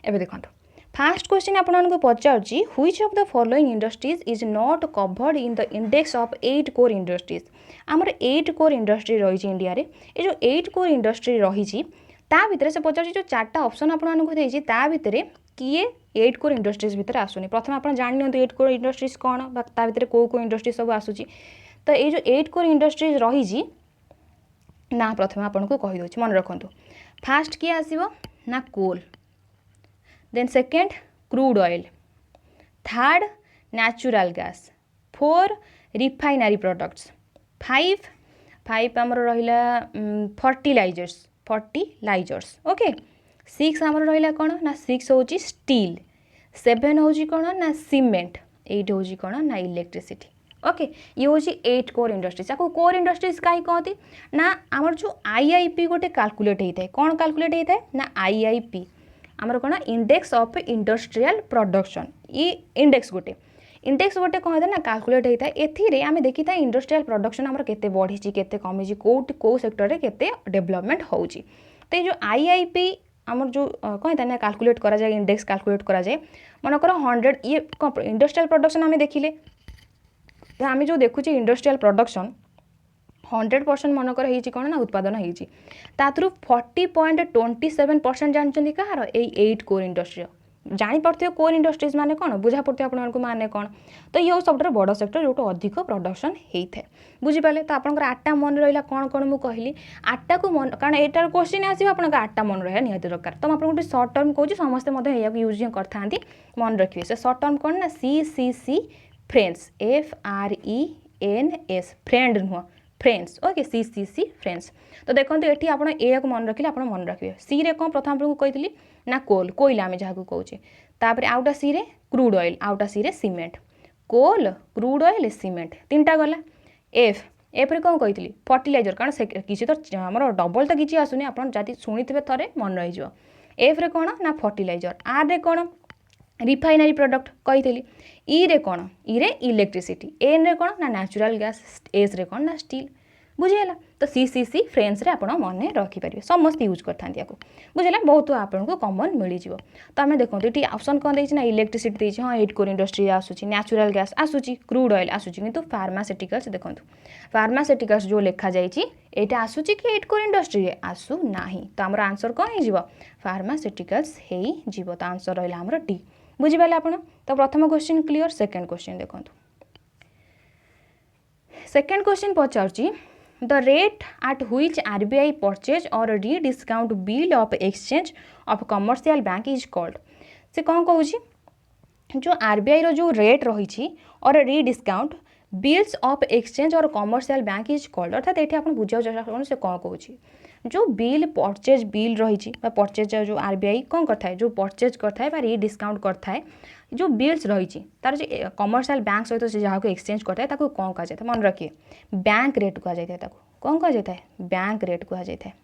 एवं देखो फास्ट क्वेश्चन आपको पचार which of the following industries is not covered in the index of 8 core industries. आमर 8 कोर इंडस्ट्री रही इंडिया रे ये जो 8 कोर इंडस्ट्री रही ता भितर से पचार जो 4टा ऑप्शन आपको देती ता भितर किए 8 कोर इंडस्ट्रीज भितर आसुनी। प्रथम आप जानी 8 कोर इंडस्ट्रीज कौन ता भितर को इंडस्ट्री सब आसूची। तो ये जो 8 कोर इंडस्ट्रीज रही ना प्रथम आपको कहीदे मन रखु फास्ट किए आसो ना coal then second crude oil third natural gas 4 refinery products 5 आमर रहा फर्टिलाइजर्स ओके 6 आमर रहा कौन ना 6 हूँ स्टील 7 हूँ कौन ना सीमेंट 8 हूँ कौन ना इलेक्ट्रिसिटी ओके। ये हूँ 8 कोर इंडस्ट्रीज आपको कोर इंडस्ट्रीज कहीं कहती ना आमर जो आईआईपी गोटे कैलकुलेट होता है कौन कैलकुलेट होता है ना आईआईपी आमर कौन इंडेक्स ऑफ इंडस्ट्रियल प्रोडक्शन ये इंडेक्स गोटे कौन होता है ना कैलकुलेट होता है। एथिरे आम देखी था इंडस्ट्रियल प्रोडक्शन आमर केते बढ़ी केते कमी कौ सेक्टर रे केते डेवलपमेंट होउची। तो ये जो आईआईपी आमर जो कौन होता है ना कैलकुलेट करा जाए इंडेक्स कैलकुलेट करा जाए मनकर 100 ये इंडस्ट्रियल प्रोडक्शन आम देखिले तो आम जो देखुचे इंडस्ट्रियल प्रोडक्शन 100% मनकर होती कौन ना उत्पादन होती 40.27% जानते कहार यही 8 कोर इंडस्ट्री जापे कोर इंडस्ट्रीज माने कौन बुझा पड़े आपको माने कौन। तो ये सब बड़ सेक्टर जो अधिक प्रोडक्शन होता है बुझीपारे। तो आपंकर 8टा मन रहा कौन कौन मुझे कहली 8टा को मन कारण एटार क्वेश्चन आसो आप 8टा मन रहा निहत दरकार। तो आपको गोटे सर्ट टर्म कहूँ समस्ते यूज करते मन रखिए से सर्ट टर्म कौन ना CCC फ्रेंड्स FRENS फ्रेंड नुह फ्रेंड्स ओके CCC फ्रेंड्स। तो देखो ये आप ए को मन रखिले आप मन रखिए सी रे कौन प्रथम आपको कही ना कोल कोयला आम जहाँ कहे तापर आउटा सी रे क्रूड ऑयल आउटा सी रे सीमेंट कोल क्रूड ऑयल सीमेंट 3टा गला। एफ रे कौन कही फर्टिलाइजर कारण से किसी तो आम डबल तो किसी आसुनी आप शुणी थे थे मन रही। एफ रे कौन ना फर्टिलाइजर आर रे कौन रिफाइनरी प्रोडक्ट कही ई रे कौन ई रे इलेक्ट्रिसिटी एन रे कौन ना नेचुरल गैस एस रे कौन ना स्टील बुझीगला। तो CCC फ्रेंड्स रे आपण मन रखिपारे समस्त यूज करते बुझेगा बहुत आपको कमन मिल जाव। तो आम देखो ये ऑप्शन कौन देना ना इलेक्ट्रिसिटी देती हाँ 8 कोर इंडस्ट्री आसूची नेचुरल गैस आसूची क्रूड ऑयल आसूची किंतु फार्मास्यूटिकल्स देखो फार्मास्यूटिकल्स जो लिखा जाइए आसूची कि 8 कोर इंडस्ट्री आसू ना। तो आमर आंसर कौन हो फार्मास्यूटिकल्स हो तो आंसर रहा आमर डी बुझीपारे आप। तो प्रथम क्वेश्चन क्लियर। सेकेंड क्वेश्चन देखो second question Pachar The rate at which RBI purchase or rediscount bill of exchange of commercial bank is called। से कौन कहूँ जो RBI रो जो रेट रही और रीडिस्काउंट बिल्स ऑफ एक्सचेंज और कमर्शियल बैंक इज कॉल्ड अर्थात ये आप बुझा चेष्टा करूँ से कौन कहूँ जो बिल परचेज बिल रही परचेज जो RBI कौन करता है जो परचेज करता है रीडिस्काउंट करता है जो बिल्स रही तार जो कमर्शियल बैंक सहित से जहाँ को एक्सचेंज करता है कौन कहा जाता है मन रखिए बैंक रेट कहा जाता है कौन कहा जाता है बैंक रेट कहा जाता है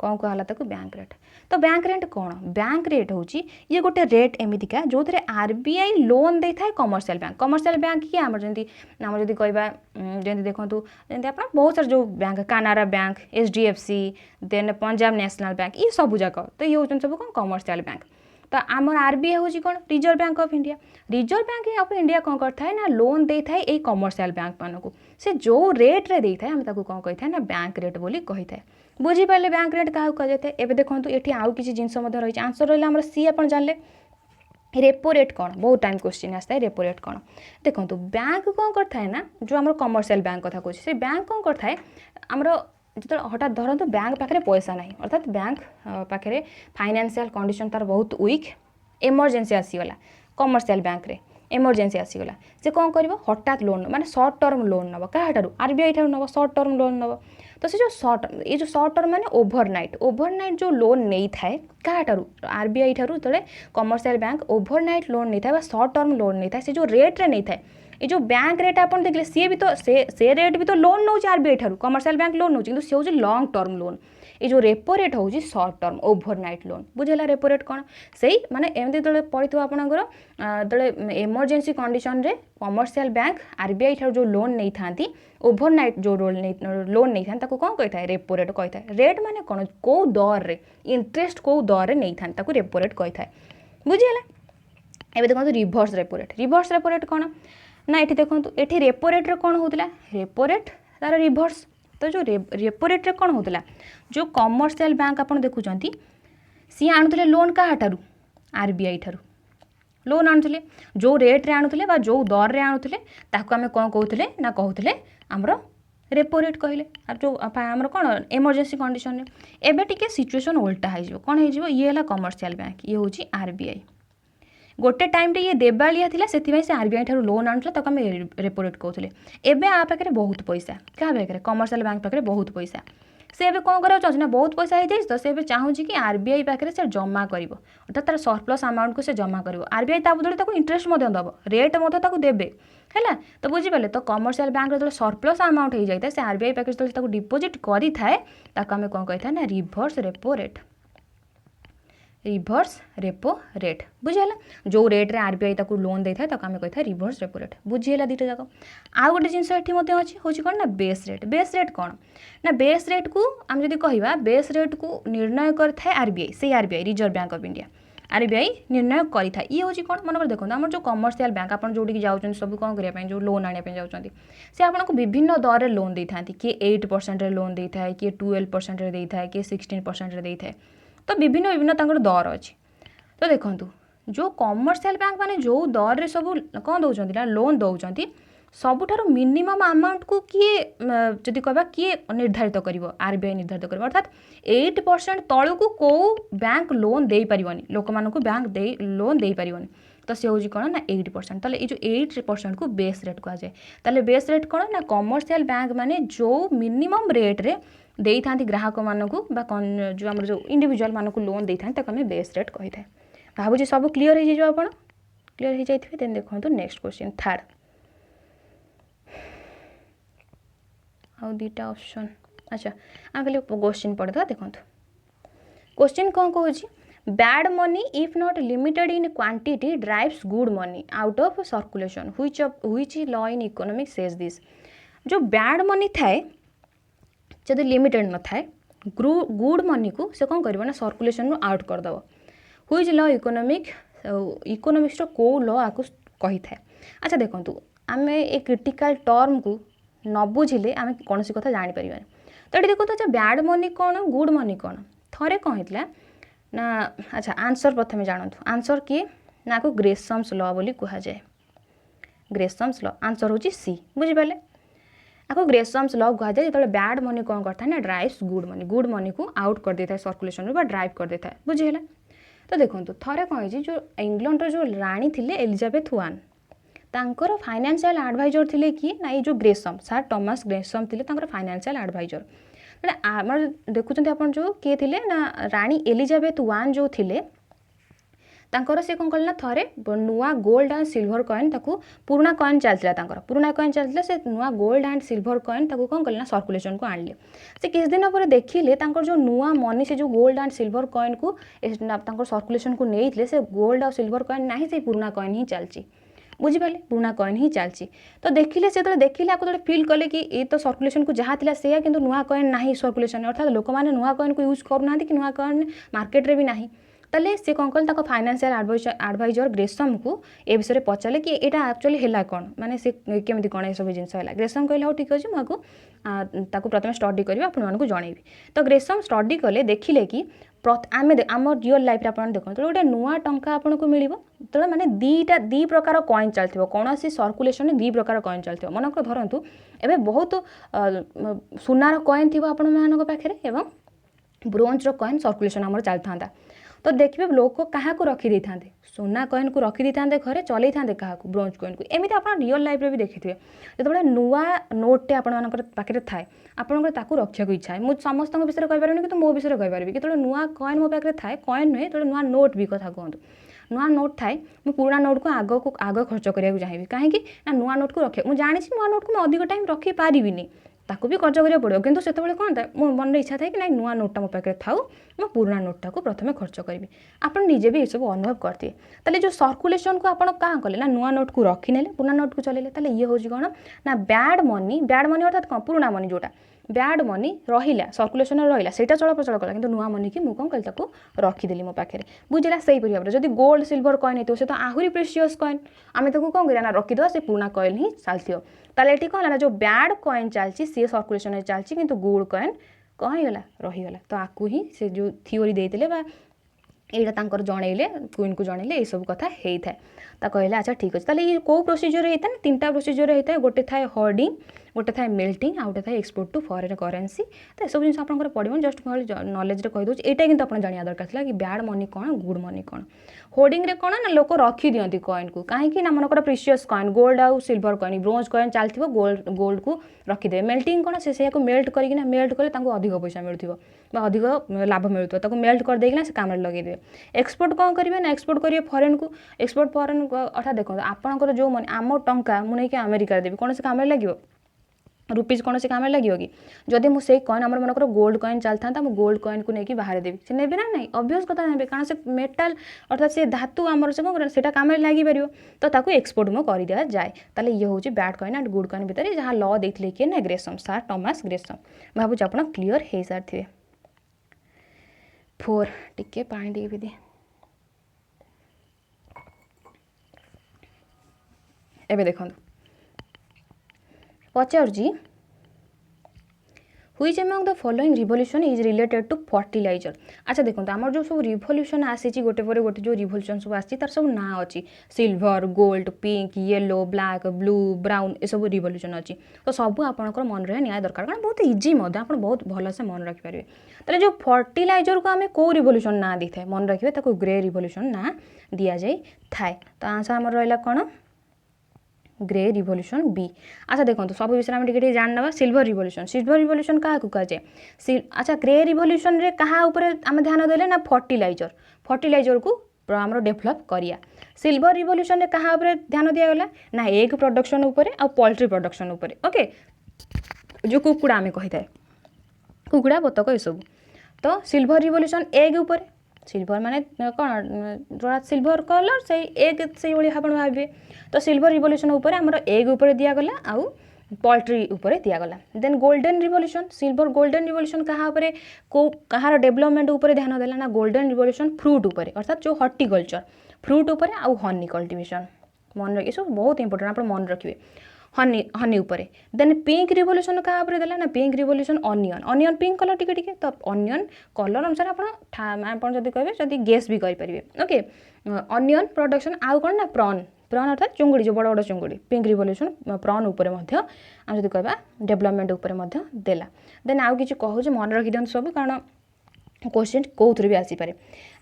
कौन कहला ताको बैंक रेट। तो बैंक रेट कौन बैंक रेट हूँ ये गोटे रेट एमतीका जो थे RBI लोन दे था कमर्शियल बैंक कि आम जमी कहवा जमी देखूँ जमी आप बहुत सारा जो bank Canara Bank HDFC then Punjab National Bank ये सब जाक तो ये हूँ सब कौन कमर्शियल बैंक। तो आमर RBI हूँ कौन reserve bank of India of India कौन करता है ना लोन दे था ये कमर्शियल बैंक मानक से जो रेट रे दे था आम कौन कही था ना बैंक रेट बोली कही था बुझीपारे बैंक रेट क्या कह जाए। एवं देखो ये आउ किसी जिनस रही आंसर रहा आम सी आप जानले रेपो रेट कौन बहुत टाइम क्वेश्चन आता है रेपो रेट कौन देखो बैंक कौन करता है ना जो आम कमर्शियल बैंक कथा कहे से बैंक कौन करता है आमर जो हठात धरतु बैंक पाखे पैसा ना अर्थात बैंक पाखे फाइनेंशियल कंडीशन तार बहुत वीक इमरजेंसी आसीगला कमर्शियल बैंक रे इमरजेंसी आसीगला से कौन कर हठात लोन माने शॉर्ट टर्म लोन नब क्या RBI ठार नब शॉर्ट टर्म लोन नब। तो से जो शॉर्ट टर्म माने ओभरनाइट जो लोन नहीं थाए क्या RBI ठार जो कमर्शियल बैंक ओभरनाइट लोन नहीं था शॉर्ट टर्म लोन नहीं था से जो रेट रे नहीं था ये जो बैंक रेट आप देखिए सी भी तो से रेट भी तो लोन नौ RBI ठार कमर्शियल बैंक लोन नौ सी हूँ लंग टर्म लोन ये जो रेपो रेट हूँ सर्ट टर्म ओभरनाइट लोन बुझेगा रेपो रेट कौन से माने एमती जो पड़ो आपंकर जो इमरजेंसी कंडीशन रे कमर्शियल बैंक आरबीआई ठार जो लोन नहीं था ओभरनाइट जो लोन नहीं था कौन कही था रेपो रेट कही था रेट माने कौन कौ दर रे इंटरेस्ट कौ दर रे नहीं था रेपो रेट कही था बुझीगला एबे देखो रिभर्स रेपो रेट कौन ना ये देखो ये रेपो रेट्रे कौन होता रेपो रेट तार रिभर्स तो जो रेपो रेट्रे कौन होता जो कमर्शियल बैंक आप देखुं सी आणुले लोन क्या आरबीआई ठारू लोन आणुले जो रेट्रे आणुले जो दर रे आणुले ताको आमे कौन कहते ना कहते आमर रेपो रेट कहले जो आमर कौन इमरजेंसी कंडीशन एबे टिके सिचुएशन उल्टा हो कौन हो ये है कमर्शियल बैंक ये हूँ आरबीआई गोटे टाइम ये देवालिया था से आरबीआई ठारू लोन आणुला आम रेपो रेट कहते एवं आ पाखे बहुत पैसा क्या पाखे कमर्शियल बैंक पाखे बहुत पैसा से एबे कौन करा चाहूँ ना बहुत पैसा हो जाए तो से चाहूँ कि आरबीआई पाखे से जमा कर अर्थात तार सरप्लस अमाउंट को से जमा कर आरबीआई बदले इंटरेस्ट दब रेट देवे है तो बुझीपारे तो कमर्शियल बैंक जो सरप्लस अमाउंट हो जाए से आरबीआई पाखे जो डिपोजिट करें आम कौन कही था ना रिभर्स रेपो रेट बुझीगला जो रेट्रे आरबीआई ताको लोन देता है आम कही था रिभर्स रेपो रेट बुझीगला दुटा जाक आउ गोटे जिनस ये अच्छी हूँ कौन ना बेस रेट कौन ना बेस रेट को आम जब कह बेस रेट को निर्णय करता है आरबीआई से RBI reserve bank of India RBI निर्णय करें ये हूँ कौन मन देखो आम जो कमर्शियल बैंक आप जो जाऊँ सब कौन करने जो लोन आने जाऊँगी सी आपको विभिन्न दर में लोन देता है किए 8% लोन देता है किए 12% देता है किए 16% देता है तो विभिन्न विभिन्न दर अच्छी तो देखो जो कमर्शियल बैंक माने जो दर रे सब कौन दौरान ना लोन दौरान सबुठार मिनिमम अमाउंट को किए जदि कह किए निर्धारित कर आरबीआई निर्धारित कर अर्थात 8% तलू को कौ बैंक लोन दे पारिबनी लोक मानक बैंक दे लोन दे पारिबनी तो सी हूँ कौन ना 8% ताले ये जो 8% को बेस रेट कहा जाए ताले बेस रेट कौन ना कमर्शियल बैंक माने जो मिनिमम रेट रे दे था ग्राहक मानक जो आम जो इंडिविजुअल मानक लोन दे था आम बेस रेट कही था भावुँ सब क्लीयर हो जाए आप क्लीयर हो जाए देन देखो नेक्स्ट क्वेश्चन थर्ड आउ दुटा ऑप्शन अच्छा आम खाली क्वेश्चन पढ़ा देखो क्वेश्चन कौन कहूँ bad money if not limited in quantity drives good money out of circulation which law in economics says this जो बैड मनी थाए जब लिमिटेड न थाए गुड मनी को से कौन कर सर्कुलेशन आउट करदेव व्हिच लॉ इकोनॉमिक्स को लॉ आपको कही था अच्छा देखो आम ए क्रिटिकल टर्म को न बुझे आम कौन सी कथा जापर तो ये देखो अच्छा बैड मनी कौन गुड मनी कौन थे कौन होता ना अच्छा आंसर प्रथम जानतु आंसर किए ना को ग्रेसम्स लॉ बोली कहुए ग्रेसम्स लॉ आंसर हूँ सी बुझिपारे आपको ग्रेसम्स लॉ कहुए जो बैड मनी कौन करता है ना ड्राइव्स गुड मनी को आउट कर देता है सर्कुलेशन रू ड्राइव कर देता है बुझीगला तो देखो थे कौन जो इंग्लैंड जो राणी थी एलिजाबेथ वन तांकर फाइनेंशियल एडवाइजर थिले किए ना ये जो ग्रेसम सर टॉमस ग्रेसम थिले तांकर फाइनेंशियल एडवाइजर आम देखुं आप जो किए थिले ना राणी एलिजाबेथ वन जो थिले तांकर से कौन कले थे नुआ गोल्ड एंड सिल्वर कॉइन ताकू पुराना कॉइन चलता पुराना कॉइन चलता से नुआ गोल्ड एंड सिल्वर कॉइन ताकू कौन कले सर्कुलेशन को आणले से किस दिन पर देखिले तांकर जो नुआ मनी से जो गोल्ड एंड सिल्वर कॉइन को सर्कुलेशन को नहीं से गोल्ड और सिल्वर कॉइन ना से पुराना कॉइन ही चलती बुझिपारे पुराना कॉइन ही चलती तो देखिले से देखिले आपको फिल कले कि ये तो सर्कुलेशन को जहाँ थी से कि नुआ कॉइन ना सर्कुलेशन अर्थात लोक मैंने नुआ कॉइन को यूज करूना कि नुआ कॉइन मार्केट रे भी ना ताले से कौन कले फाइनेंशियल एडवाइजर ग्रेसम को ए विषय में पचारे कि यहाँ एक्चुअली है कौन माने से केमी कौन ये सब जिनस है ग्रेसम कहले हाँ ठीक अच्छे मुझे प्रथम स्टडी करी आपको जनइबी तो ग्रेसम स्टडी कले देखिले कि आम रियल लाइफ आप देखो तो गोटे नुआ टंका आपको मिल तो मैंने दी प्रकार कॉइन चलती कौन सी सर्कुलेशन दी प्रकार कॉइन चलती मनक धरतु एवं बहुत सुनार कॉइन थी आपण पाखे एवं ब्रोंजर कॉइन सर्कुलेशन आम चलता तो देखिए लोक क्या रखी था सुना कॉइन को रखी था घरे चलई था क्या ब्रोंज कॉइन को एमती आप रियल लाइफ भी देखिए जो नुआ नोटे आपे थाए आपको रखा इच्छा है मुझे समस्त विषय कहीपर कि मो विषय कहीपर कि नुआ कॉइन मो पाखे थाए कॉइन नुहे तो नुआ नोट भी कथा कहतु नुआ नोट थाए मुझे पुराना नोट को आग खर्च करा चाहिए कहीं नुआ नोट को रखे मुझे जानी नुआ नोट को मैं अधिक टाइम रखी पारिनी ताकू भी खर्च करिया पड़ो किंतु सेतेबेले कोन था मो मन इच्छा था कि ना नुआ नोटटा मो पाखे थाउ मो पुराना नोटटा को प्रथमे खर्च करी आपण निजे भी ये सब अनुभव करते ताले जो सर्कुलेशन को आपण का कले ना नुआ नोट को रखिनेले पुराना नोट को चलेले ताले ये होची कोन ना बैड मनी अर्थात कोन पुराना मनी जोटा बैड मनी रहिला सर्कुलेशन रहिला सेटा चलप्रचल कला किंतु नुआ मनी की मु कोन कल ताको रखिदेली मो पाखे बुझिला सही परिभाव जदि गोल्ड सिल्वर कॉइन हेतो से तो आहुरी प्रेशियस कॉइन आमे ताको कोन करिया ना रखिदो से पुराना कॉइन ही चलथियो ताले एठी कोन ना जो बैड कॉइन चलची से सर्कुलेशन में चलची किंतु गोल्ड कॉइन कौन होगा रहीगला तो आपको ही से जो थ्योरी देते बा एटा तांकर जणैले क्वीन को जणैले ए सब कथा हेई थाए ता कहले अच्छा ठीक अछि ताले ये को प्रोसीजर हेता ना तीनटा प्रोसीजर हेता गोटे थाए होर्डिंग गोटे थाए मेल्टिंग आ गोटे थाए एक्सपोर्ट टू फॉरेन करेंसी तो सब जिन आपंकर पड़ो जस्ट नॉलेज रे कहि दोछ एटा किंतु आपण जानिया दरकार थला कि बैड मनी कोन गुड मनी कोन होर्डिंग रे कोन ना लोक रखी दियंती कॉइन को काहे कि ना मनकर प्रीशियस कॉइन गोल्ड आ सिल्वर कॉइन ब्रोंज कॉइन चलथिबो गोल्ड को रखी दे मेल्टिंग कोन से को मेल्ट करी ना मेल्ट कले तांको अधिक पैसा मिलथिबो बा अधिक लाभ मिलथिबो ताको मेल्ट कर देना से काम लगे दे एक्सपोर्ट कौन करेंगे ना एक्सपोर्ट करेंगे फॉरेन को एक्सपोर्ट फॉरेन अर्थात देखो आपंकर जो मनी आम टंका मुझे अमेरिका देवी कौन से काम लगे रुपीज कौन से काम लगे कि जदि मुझे कॉइन आम मनकर गोल्ड कॉइन चलता मुझे गोल्ड कॉइन को लेकिन बाहर देवी से नेबे ना नहीं ऑब्वियस कथा ने कारण से मेटाल अर्थात से धातु आमर से कौन से काम लगिपर तो ताको एक्सपोर्ट मो कर दिया जाए ताले ये हूँ bad coin and good coin भितर जहाँ लॉ देते किए ना ग्रेसम सर टॉमस ग्रेसम भावुँ आप क्लीयर हो सारी 4 टिके पानी टे भी दे एबे देखो पचार Which among the following revolution is related to fertilizer? अच्छा देखो आमर जो सब रिवोल्यूशन आसी गोटे पर गोटे जो रिवोल्यूशन सब आसी तार सब ना अच्छी silver gold pink yellow black blue brown ये सब रिवोल्यूशन अच्छी तो सब आपंकर मन रहा निया दरकार कारण बहुत इजी आप बहुत भलसे मन रखिपारे ताले जो फर्टिलाइजर को आम कौ रिवोल्यूशन ना दी था मन रखिए ताको ग्रे रिवोल्यूशन ना दि जाए थाए तो आंसर आमर रहा कौन ग्रे रिवोल्यूशन बी अच्छा देखो सब विषय में टे जान सिल्वर रिवोल्यूशन क्या कह जाए अच्छा ग्रे रिवोल्यूशन रे कहा ऊपर आम ध्यान देले ना फर्टिलाइजर को आम डेभलप करिया सिल्वर रिवोल्यूशन रे कहा ऊपर ध्यान दिगला ना एग प्रोडक्शन ऊपर आ पोल्ट्री प्रोडक्शन ऊपर ओके जो कुकुड़ा आम कही था कुकुड़ा बतक ये सब तो सिल्वर रिवोल्यूशन एग ऊपर सिल्वर माने कौन जो सिल्वर कलर से एग से आप भावे तो सिल्वर रिवोल्यूशन ऊपर आमर एग ऊपर दिगला आउ पोल्ट्री ऊपर दिगला then golden revolution silver golden revolution कहाँ कहार डेवलपमेंट ऊपर ध्यान देला ना गोल्डन रिवोल्यूशन फ्रूट ऊपर अर्थात जो हॉर्टिकल्चर फ्रूट ऊपर आउ हनी कल्टिवेशन मन रखिए सब बहुत इंपोर्टेंट आप मन रखिए हनी ऊपर देन पिंक रिवोल्यूशन क्या देला ना pink revolution onion pink colour टिके तो अनियन कलर अनुसार आप कहे जब गेस भी करेंगे ओके अनियन प्रोडक्शन आउ कौन ना प्रॉन अर्थात चुंगुड़ी जो बड़ बड़ चुंगुड़ी पिंक रिवोल्यूशन प्रॉन ऊपर आम जब कह डेवलपमेंट ऊपर देला देन आउ कि कहूँ मन रखी दिखाँ सब कारण क्वेश्चन कौन भी आसीपे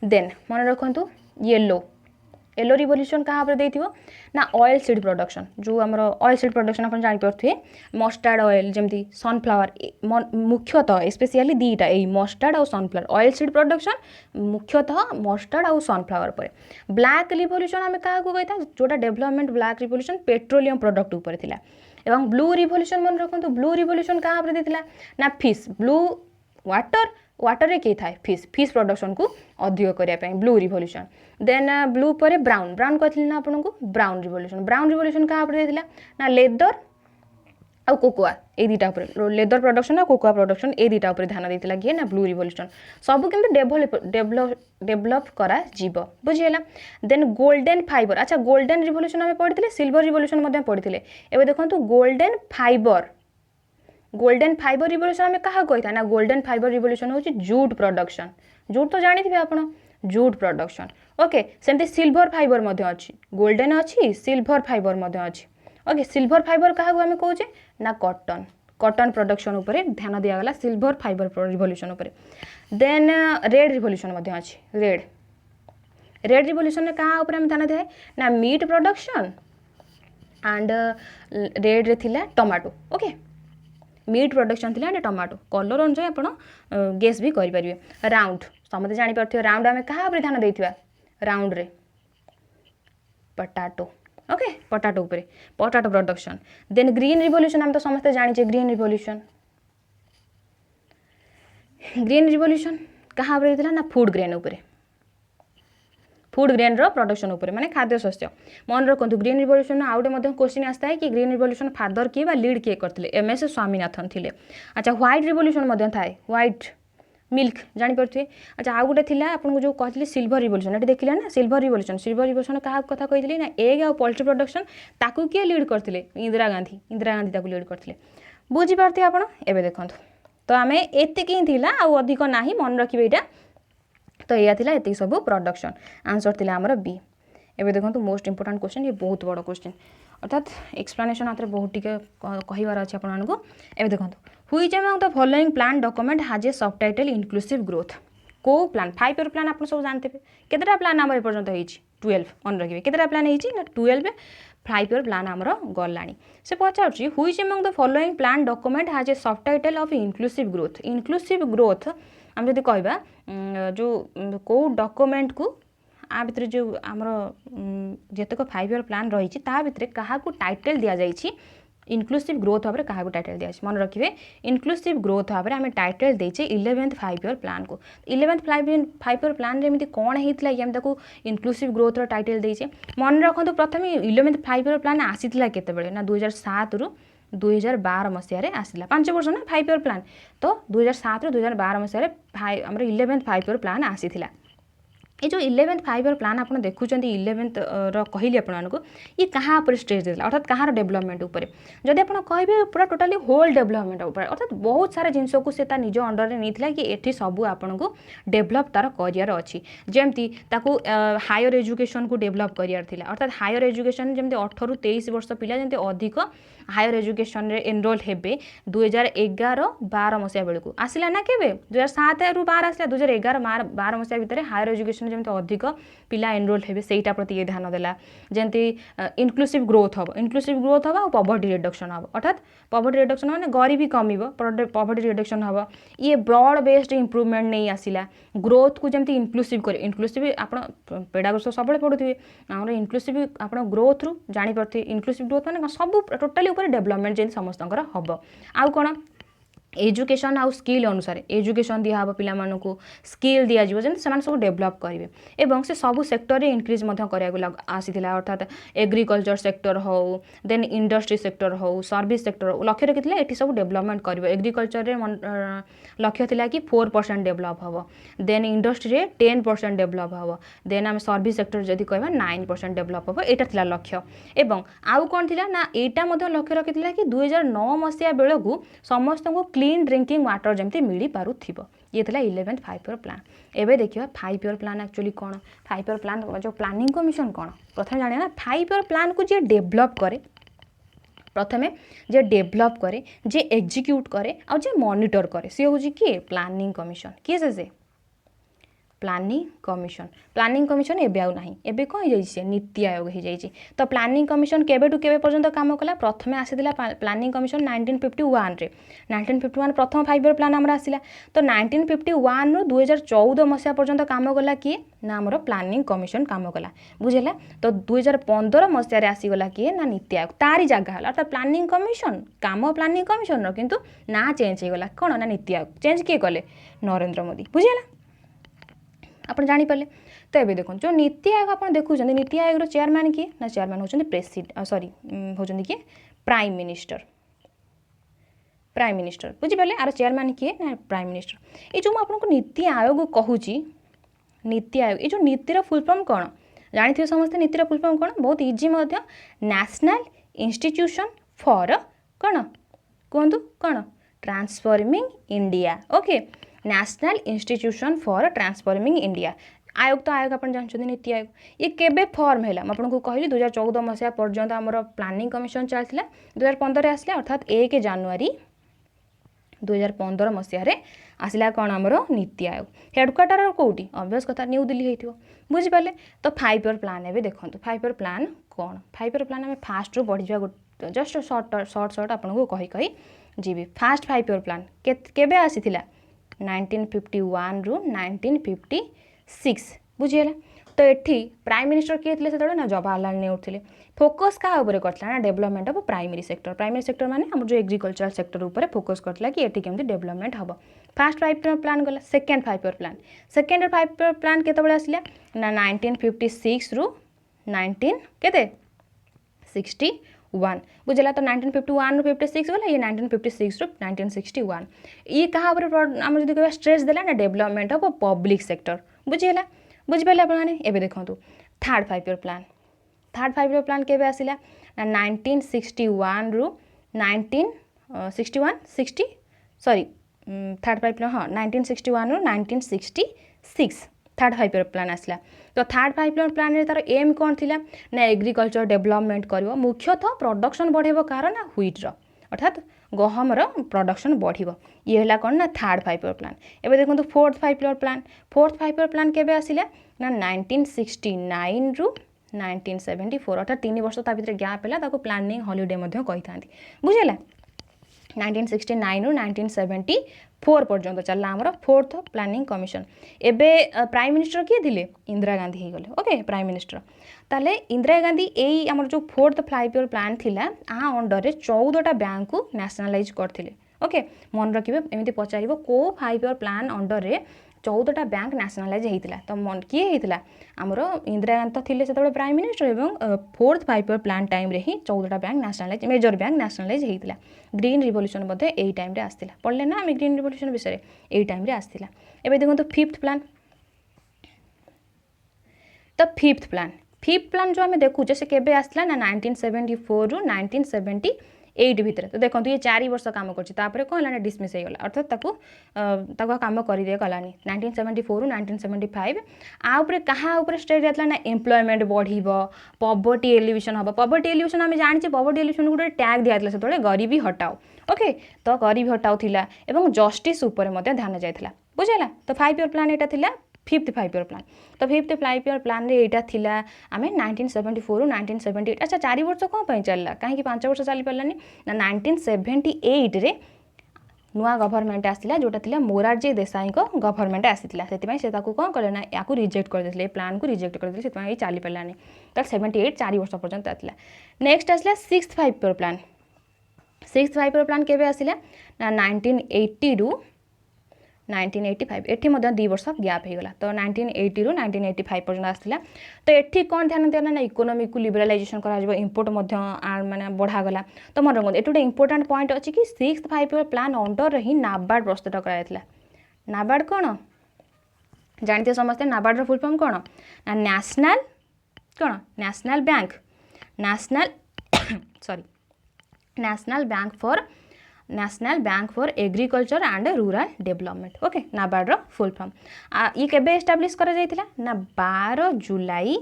देन मन रखु येलो रिवोल्यूशन क्या देथिबो ना ऑयल सीड प्रोडक्शन जो आमर ऑयल सीड प्रोडक्शन आप जापे मस्टार्ड ऑयल जमती सनफ्लावर मुख्यतः स्पेशली दीटा यही मस्टार्ड और सनफ्लावर ऑयल सीड प्रोडक्शन मुख्यतः मस्टार्ड और सनफ्लावर पर ब्लैक रिवोल्यूशन आम क्या कही था जोटा development black revolution petroleum product ऊपर थिला एवं ब्लू रिवोल्यूशन मन रखु ब्लू रिवोल्यूशन क्या देथिला ना फिश ब्लू वाटर रे किए थाए फिश प्रोडक्शन को अधिक करने ब्लू रिवोल्यूशन देन ब्लू पर ब्राउन कहती ना आपको ब्राउन रिवोल्यूशन क्या देता ना लेदर आ कोकोआ ये दुटा लेदर प्रोडक्शन आ कोकोआ प्रोडक्शन ये दुटा ध्यान देता किए ना ब्लू रिवोल्यूशन सब किंतु डेभलप करा जीव बुझीगला देन गोल्डन फाइबर अच्छा गोल्डन रिवोल्यूशन आम पढ़ी सिल्वर रिवोल्यूशन पढ़ी एवं देखो गोल्डन फाइबर रिवोल्यूशन आम क्या कही था ना गोल्डन फाइबर रिवोल्यूशन हूँ जूट प्रोडक्शन जूट तो जानी थे आप जूट प्रोडक्शन ओके सेमती सिल्वर फाइबर अच्छी गोल्डन अच्छी सिल्वर फाइबर अच्छी ओके सिल्वर फाइबर क्या आम कहे ना कॉटन प्रोडक्शन ऊपर ध्यान दिगला सिल्वर फाइबर रिवोल्यूशन ऊपर देन रेड रिवोल्यूशन अच्छी रेड रिवोल्यूशन में क्या ध्यान दिए ना मीट प्रोडक्शन एंड रेड रे थिला टमाटो ओके मीट प्रोडक्शन थिला एंड टमाटो कलर अनुसार आप गेस भी करेंगे राउंड समझे जापर राउंड आम क्या ध्यान देथिबा राउंड रे पटाटो ओके पटाटो ऊपर potato production then green revolution आम तो समस्ते जाने ग्रीन रिवोल्यूशन ग्रीन रिवोल्यूशन क्या होता ना फूड ग्रेन उपरे फूड ग्रेन प्रोडक्शन उपरे माने खाद्य शस्य मन रखु ग्रीन रिवोल्यूशन आउ गोटे क्वेश्चन आसता है कि ग्रीन रिवोल्यूशन फादर किए लीड किए करते एमएस स्वामीनाथन थे। अच्छा व्हाइट रिवोल्यूशन थाए व्हाइट मिल्क जानीपे। अच्छा आउ गोटे थी आपको जो कहते सिल्वर रिवोल्यूशन ये देखिए ना सिल्वर रिवोल्यूशन क्या कथा कही ना एग आ पोल्ट्री प्रोडक्शन ताकू किए लीड करते इंदिरा गांधी लीड करते बुझीपारे आप एवं देखो तो आम एतिक ही थी अधिक ना मन रखिए यहाँ तो यह थिला एतिक सब प्रोडक्शन आंसर थिला हमर बी। एबे देखो मोस्ट इंपोर्टेंट क्वेश्चन ये बहुत बड़ क्वेश्चन अर्थात एक्सप्लेनेशन आते बहुत टिके कहिवार अच्छे आपको। एबे देखो which among the following plan document has a subtitle inclusive growth को प्लान 5 ईयर प्लान आप सब जानते हैं केतटा प्लान आम एपर्यंत होइछि 12 मन रखिए केतटा प्लान होइछि ना 12 5 ईयर प्लान आमर गलानी से पचारुछि which among the following plan document has a subtitle of inclusive growth आम जदि कहबा जो को डॉक्यूमेंट को आ भितर जो आमर जेतक 5 ईयर प्लान रही ता भितर क्या टाइटल दि जाइए इनक्लूसिव ग्रोथ भाव में क्या टाइटल दिया मन रखिए इनक्लूसिव ग्रोथ भाव में आम टाइटल देचे 11th 5 ईयर प्लान को 11th 5 ईयर प्लान एमती कौन होता है आम इनक्लूसिव ग्रोथ टाइटल देचे मन रखु प्रथम 11th 5 ईयर प्लान आसीला केते ना 2007 रु 2012 मसीह आसला 5 वर्ष ना 5 ईयर प्लान तो 2007 रु 2012 मसीह आम 11th 5 ईयर प्लान आसीला ये जो 11th 5 ईयर प्लान आप देखुं 11th कहली आपको ये कहाँ पर स्ट्रेस देता अर्थात कहाँ डेवलपमेंट उपर जदि आप कहे पूरा टोटाली होल डेवलपमेंट उपर अर्थात बहुत सारा जिनस को से निज अंडर में नहीं कि ये सबू आपको डेभलप तार करियार अच्छी जमती हायर एजुकेशन को डेभलप करियार थिला अर्थात हायर एजुकेशन जमती 18 रु 23 वर्ष पिला जमती अधिक हायर एजुकेशन रे एनरोल हेबे 2011-12 मसीहा बेलू आसला ना केबे 2007 रु 12 आसला 2011-12 मसीहा भितर हायर एजुकेशन जमती अधिक पिला एनरोल हेबे सेटा प्रति ध्यान देला जमती इनक्लूसिव ग्रोथ हम और पॉवर्टी रिडक्शन हम अर्थात पॉवर्टी रिडक्शन माने गरीबी कमिबो पॉवर्टी रिडक्शन हम ये ब्रॉड बेस्ड इंप्रूवमेंट नहीं आसिला ग्रोथ को जमती इनक्लूसिव आप पेडागोर्स सब पढ़ुथे आम इनक्लूसिव आप ग्रोथ रु जानी पारे इनक्लूसिव ग्रोथ माने सब टोटाली डेवलपमेंट जमी समस्त हम आउ कौन एजुकेशन आउ स्किल अनुसार एजुकेशन दिहब पिलामानकु स्किल दिया दिजाव जमी से सब डेभलप करेंगे एवं से सब सेक्टर रे इंक्रीज आसीला अर्थात एग्रीकल्चर सेक्टर हो देन इंडस्ट्री सेक्टर हो सर्विस सेक्टर हो लक्ष्य रखी ये सब डेवलपमेंट कर एग्रीकल्चर रे लक्ष्य थिला कि 4% डेभलप हम देन इंडस्ट्री रे 10% डेभलप हम देन आम सर्विस सेक्टर जदि कहबा 9% डेभलप हम एटा थिला लक्ष्य एवं आउ कौन थिला ना एटा मध्य लक्ष्य रखी कि 2009 मसीहा बेलू समस्त को क्लीन ड्रिंकिंग वाटर जमती मिल पारुथिबो ये थिला 11th 5 ईयर प्लान। एबे देखियो 5 ईयर प्लान एक्चुअली कौन 5 ईयर प्लान जो प्लानिंग कमिशन कौन प्रथम जाने ना 5 ईयर प्लान को जे डेभलप करे प्रथमे जे डेभलप करे जे एग्जीक्यूट करे और जे मॉनिटर करे सी हूँ किए प्लानिंग कमिशन किए से प्लानिंग कमिशन एबे आउ नाही एबे कौन हो नीति आयोग हो जाइए तो प्लानिंग कमिशन केबेठू केबे पर्यंत काम कला प्रथमे आसीला प्लानिंग कमिशन 1951 रे 1951 प्रथम 5 ईयर प्लान आमर आसीला तो 1951 रु 2014 मसीहा पर्यंत काम कला किए ना आमर प्लानिंग कमिशन काम कला बुझेला तो 2015 मसीह आसीगला किए ना नीति आयोग तारी जगह है अर्थात प्लानिंग कमिशन काम प्लानिंग कमिशन किंतु ना चेंज हो गला कौन ना नीति आयोग चेंज किए कले नरेंद्र मोदी बुझेला आप जानीपारे तो ये देखो जो नीति आयोग आप देखुं नीति आयोग चेयरमैन किए ना चेयरमैन होती प्रेसिडेंट सॉरी होती किए प्राइम मिनिस्टर बुझीपारे आर चेयरमैन किए ना प्राइम मिनिस्टर ये जो आपको नीति आयोग कहूँ नीति आयोग ये जो नीतिर फुल फॉर्म कौन जानी समस्ते नीतिर फुल फॉर्म कौन बहुत इजी नेशनल इंस्टीट्यूशन फॉर कौन कहतु कौन transforming India okay national institution for transforming India आयोग तो आयोग आप जानते नीति आयोग ये केबे फॉर्म है आपको कहली 2014 मसीहा पर्यंत आमर प्लानिंग कमिशन चलता 2015 आसला अर्थात 1 जनवरी 2015 मसीह आसला कौन आमर नीति आयोग हेडक्वार्टर कौटी ऑब्वियस कथा न्यू दिल्ली हो बुझीपारे तो 5 ईयर प्लान ए देखो 5 ईयर प्लान कौन 5 ईयर प्लान आम फास्ट रू बढ़िया जस्ट सर्ट आपको कही जीवी फास्ट 5 ईयर प्लान केबे आसीथिला 1951 रु 1956 बुझीगला तो ये प्राइम मिनिस्टर किए थे से ना जवाहरलाल नेहरू थे फोकस क्या करता ना डेवलपमेंट ऑफ प्राइमरी सेक्टर माने हम जो एग्रीकल्चर सेक्टर ऊपर फोकस करता कि ये केमती डेवलपमेंट हम फास्ट 5 ईयर प्लान गला second 5 year plan second 5 year plan केतबेले आसिला ना 1956 रु 19 केते 61 बुझला तो 1951 रु 56 गला ये 1956 रु 1961 ये कहाँ आम जब कह स्ट्रेस देला ना डेवलपमेंट ऑफ पब्लिक सेक्टर बुझीगला बुझिपारे आपने एवं देखो third 5 year plan third 5 year plan केबे आसिला ना 1961 रु 1961 60 सॉरी थर्ड 5 हाँ 1961 रु 1966 थर्ड 5 ईयर प्लान आसला तो थर्ड 5 ईयर प्लान रे तार एम कौन थिला ना एग्रीकल्चर डेवलपमेंट करिवो मुख्यतः प्रोडक्शन बढ़ेबो कारण ना व्हीट रो अर्थात गहमर प्रोडक्शन बढ़िबो ये हला कौन ना थर्ड 5 ईयर प्लान एबे देखो फोर्थ 5 ईयर प्लान केबे आसिला ना 1969 रु 1974 अर्थात 3 वर्ष ता भितर गैप है ताको प्लानिंग हॉलिडे मध्य कही था बुझेगा 1969 रु 1974 पर्यंत चलला आमर फोर्थ प्लानिंग कमिशन एबे प्राइम मिनिस्टर किए थिले इंदिरा गांधी हो गले ओके प्राइम मिनिस्टर ताले इंदिरा गांधी एई आमर जो फोर्थ 5 ईयर प्लान थिला आ अंडर रे 14टा बैंक को नेशनलाइज करथिले ओके मन रखिबे एमिति पचारिबो को 5 ईयर प्लान अंडर रे 14टा बैंक नेशनलाइज होता तो मन किए होता आमर इंदिरा गांधी थे से प्राइम मिनिस्टर एवं फोर्थ 5 ईयर प्लान टाइम रे ही 14टा bank nationalise major bank nationalise होता ग्रीन रिवोल्यूशन यही टाइम रे आसला पढ़ले ना आम ग्रीन रिवोल्यूशन विषय यही टाइम रे आसला एबे देखो फिफ्थ प्लान तो फिफ्थ प्लान जो आम देखुचे से केबे आसला ना 1974 रु 1978 भितर तो देखो ये 4 वर्ष काम कर कौन है डिसमिस हो गला अर्थात ताको काम कर दिया गलानी 1974 रु 1975 आउपरे कहाँ ऊपर स्टेज जाता ना एम्प्लॉयमेंट बढ़िबो पॉवर्टी एलिवेशन हम पॉवर्टी एलिवेशन आम जानी पॉवर्टी एलिवेशन गोटे टैग दिया से गरीबी हटाओ ओके तो गरीबी हटाओ थिला एवं जस्टिस उपर मध्य ध्यान जाइथिला बुझेला तो 5 ईयर प्लान एटा थिला फिफ्थ 5 ईयर प्लान तो फिफ्थ 5 ईयर प्लान रे एटा थिला आमे 1974 रु 1978 अच्छा 4 वर्ष कौन पे चलला कहीं 5 वर्ष चली पारानी ना 1978 रे नुआ गवर्नमेंट आसला जोटा थिला मोरारजी देसाई को गवर्नमेंट आसीथिला सेति से ताकू कौन कले ना याकू रिजेक्ट कर देथिले प्लान को रिजेक्ट कर देथिले सेति चली पारानी तो 78 4 वर्ष पर्यंत आथिला नेक्स्ट आसला sixth 5 year plan sixth 5 year plan केबे आसिला ना 1980 रु 1985 एठी मध्य 2 वर्ष गैप हो गला तो 1980 रु 1985 पर्यंत आसला तो एठी कौन ध्यान दिया ना इकोनॉमी को लिबरलाइजेशन करा इंपोर्ट मध्य माने बढ़ा गला तो मन रखो एटू इंपोर्टेंट पॉइंट अच्छी कि सिक्स्थ 5 ईयर प्लान अंडर ही नाबार्ड प्रस्तुत कराइला नाबार्ड कौन जानते समस्ते नाबार्ड फुल फॉर्म कौन ना नेशनल कौन national bank national sorry national bank for agriculture and rural development okay NABARD full form ये केबे एस्टाब्लिश करा जायतिला ना 12 जुलाई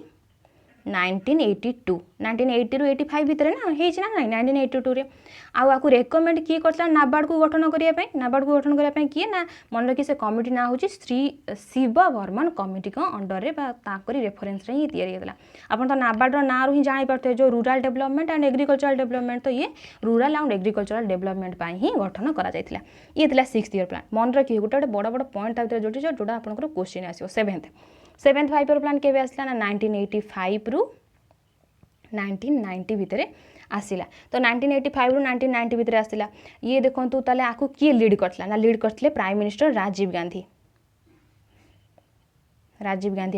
1982 1980 रु 85 भितर ना हेछि ना 1982 रे आकु रेकमेंड किए करता नाबार्ड को गठन करिया नाबार्ड को गठन करिया किए ना मन रखी से कमिटी ना होची श्री शिव वर्मन कमिटी को अंडर रे बा ताकरी रेफरेंस रे ही तैयारी हेतला अपन तो नाबार्ड रो ना रो ही जानि परते जो rural development and agricultural development तो ये रूरल एंड एग्रीकल्चरल डेवलपमेंट पाई ही गठन करा जायतिला ये थिला 6th ईयर प्लान मन रखी गोटे बड़ बड़ पॉइंट ता जोटी जोटा आपनकर क्वेश्चन आसीओ 7th 5 ईयर प्लान केबे आसला ना 1985 रु 1990 भितर आसला तो 1985 रु 1990 भितर आसला ये देखंतु ताले आकु किए लीड करथला ना लीड करथले प्राइम मिनिस्टर राजीव गांधी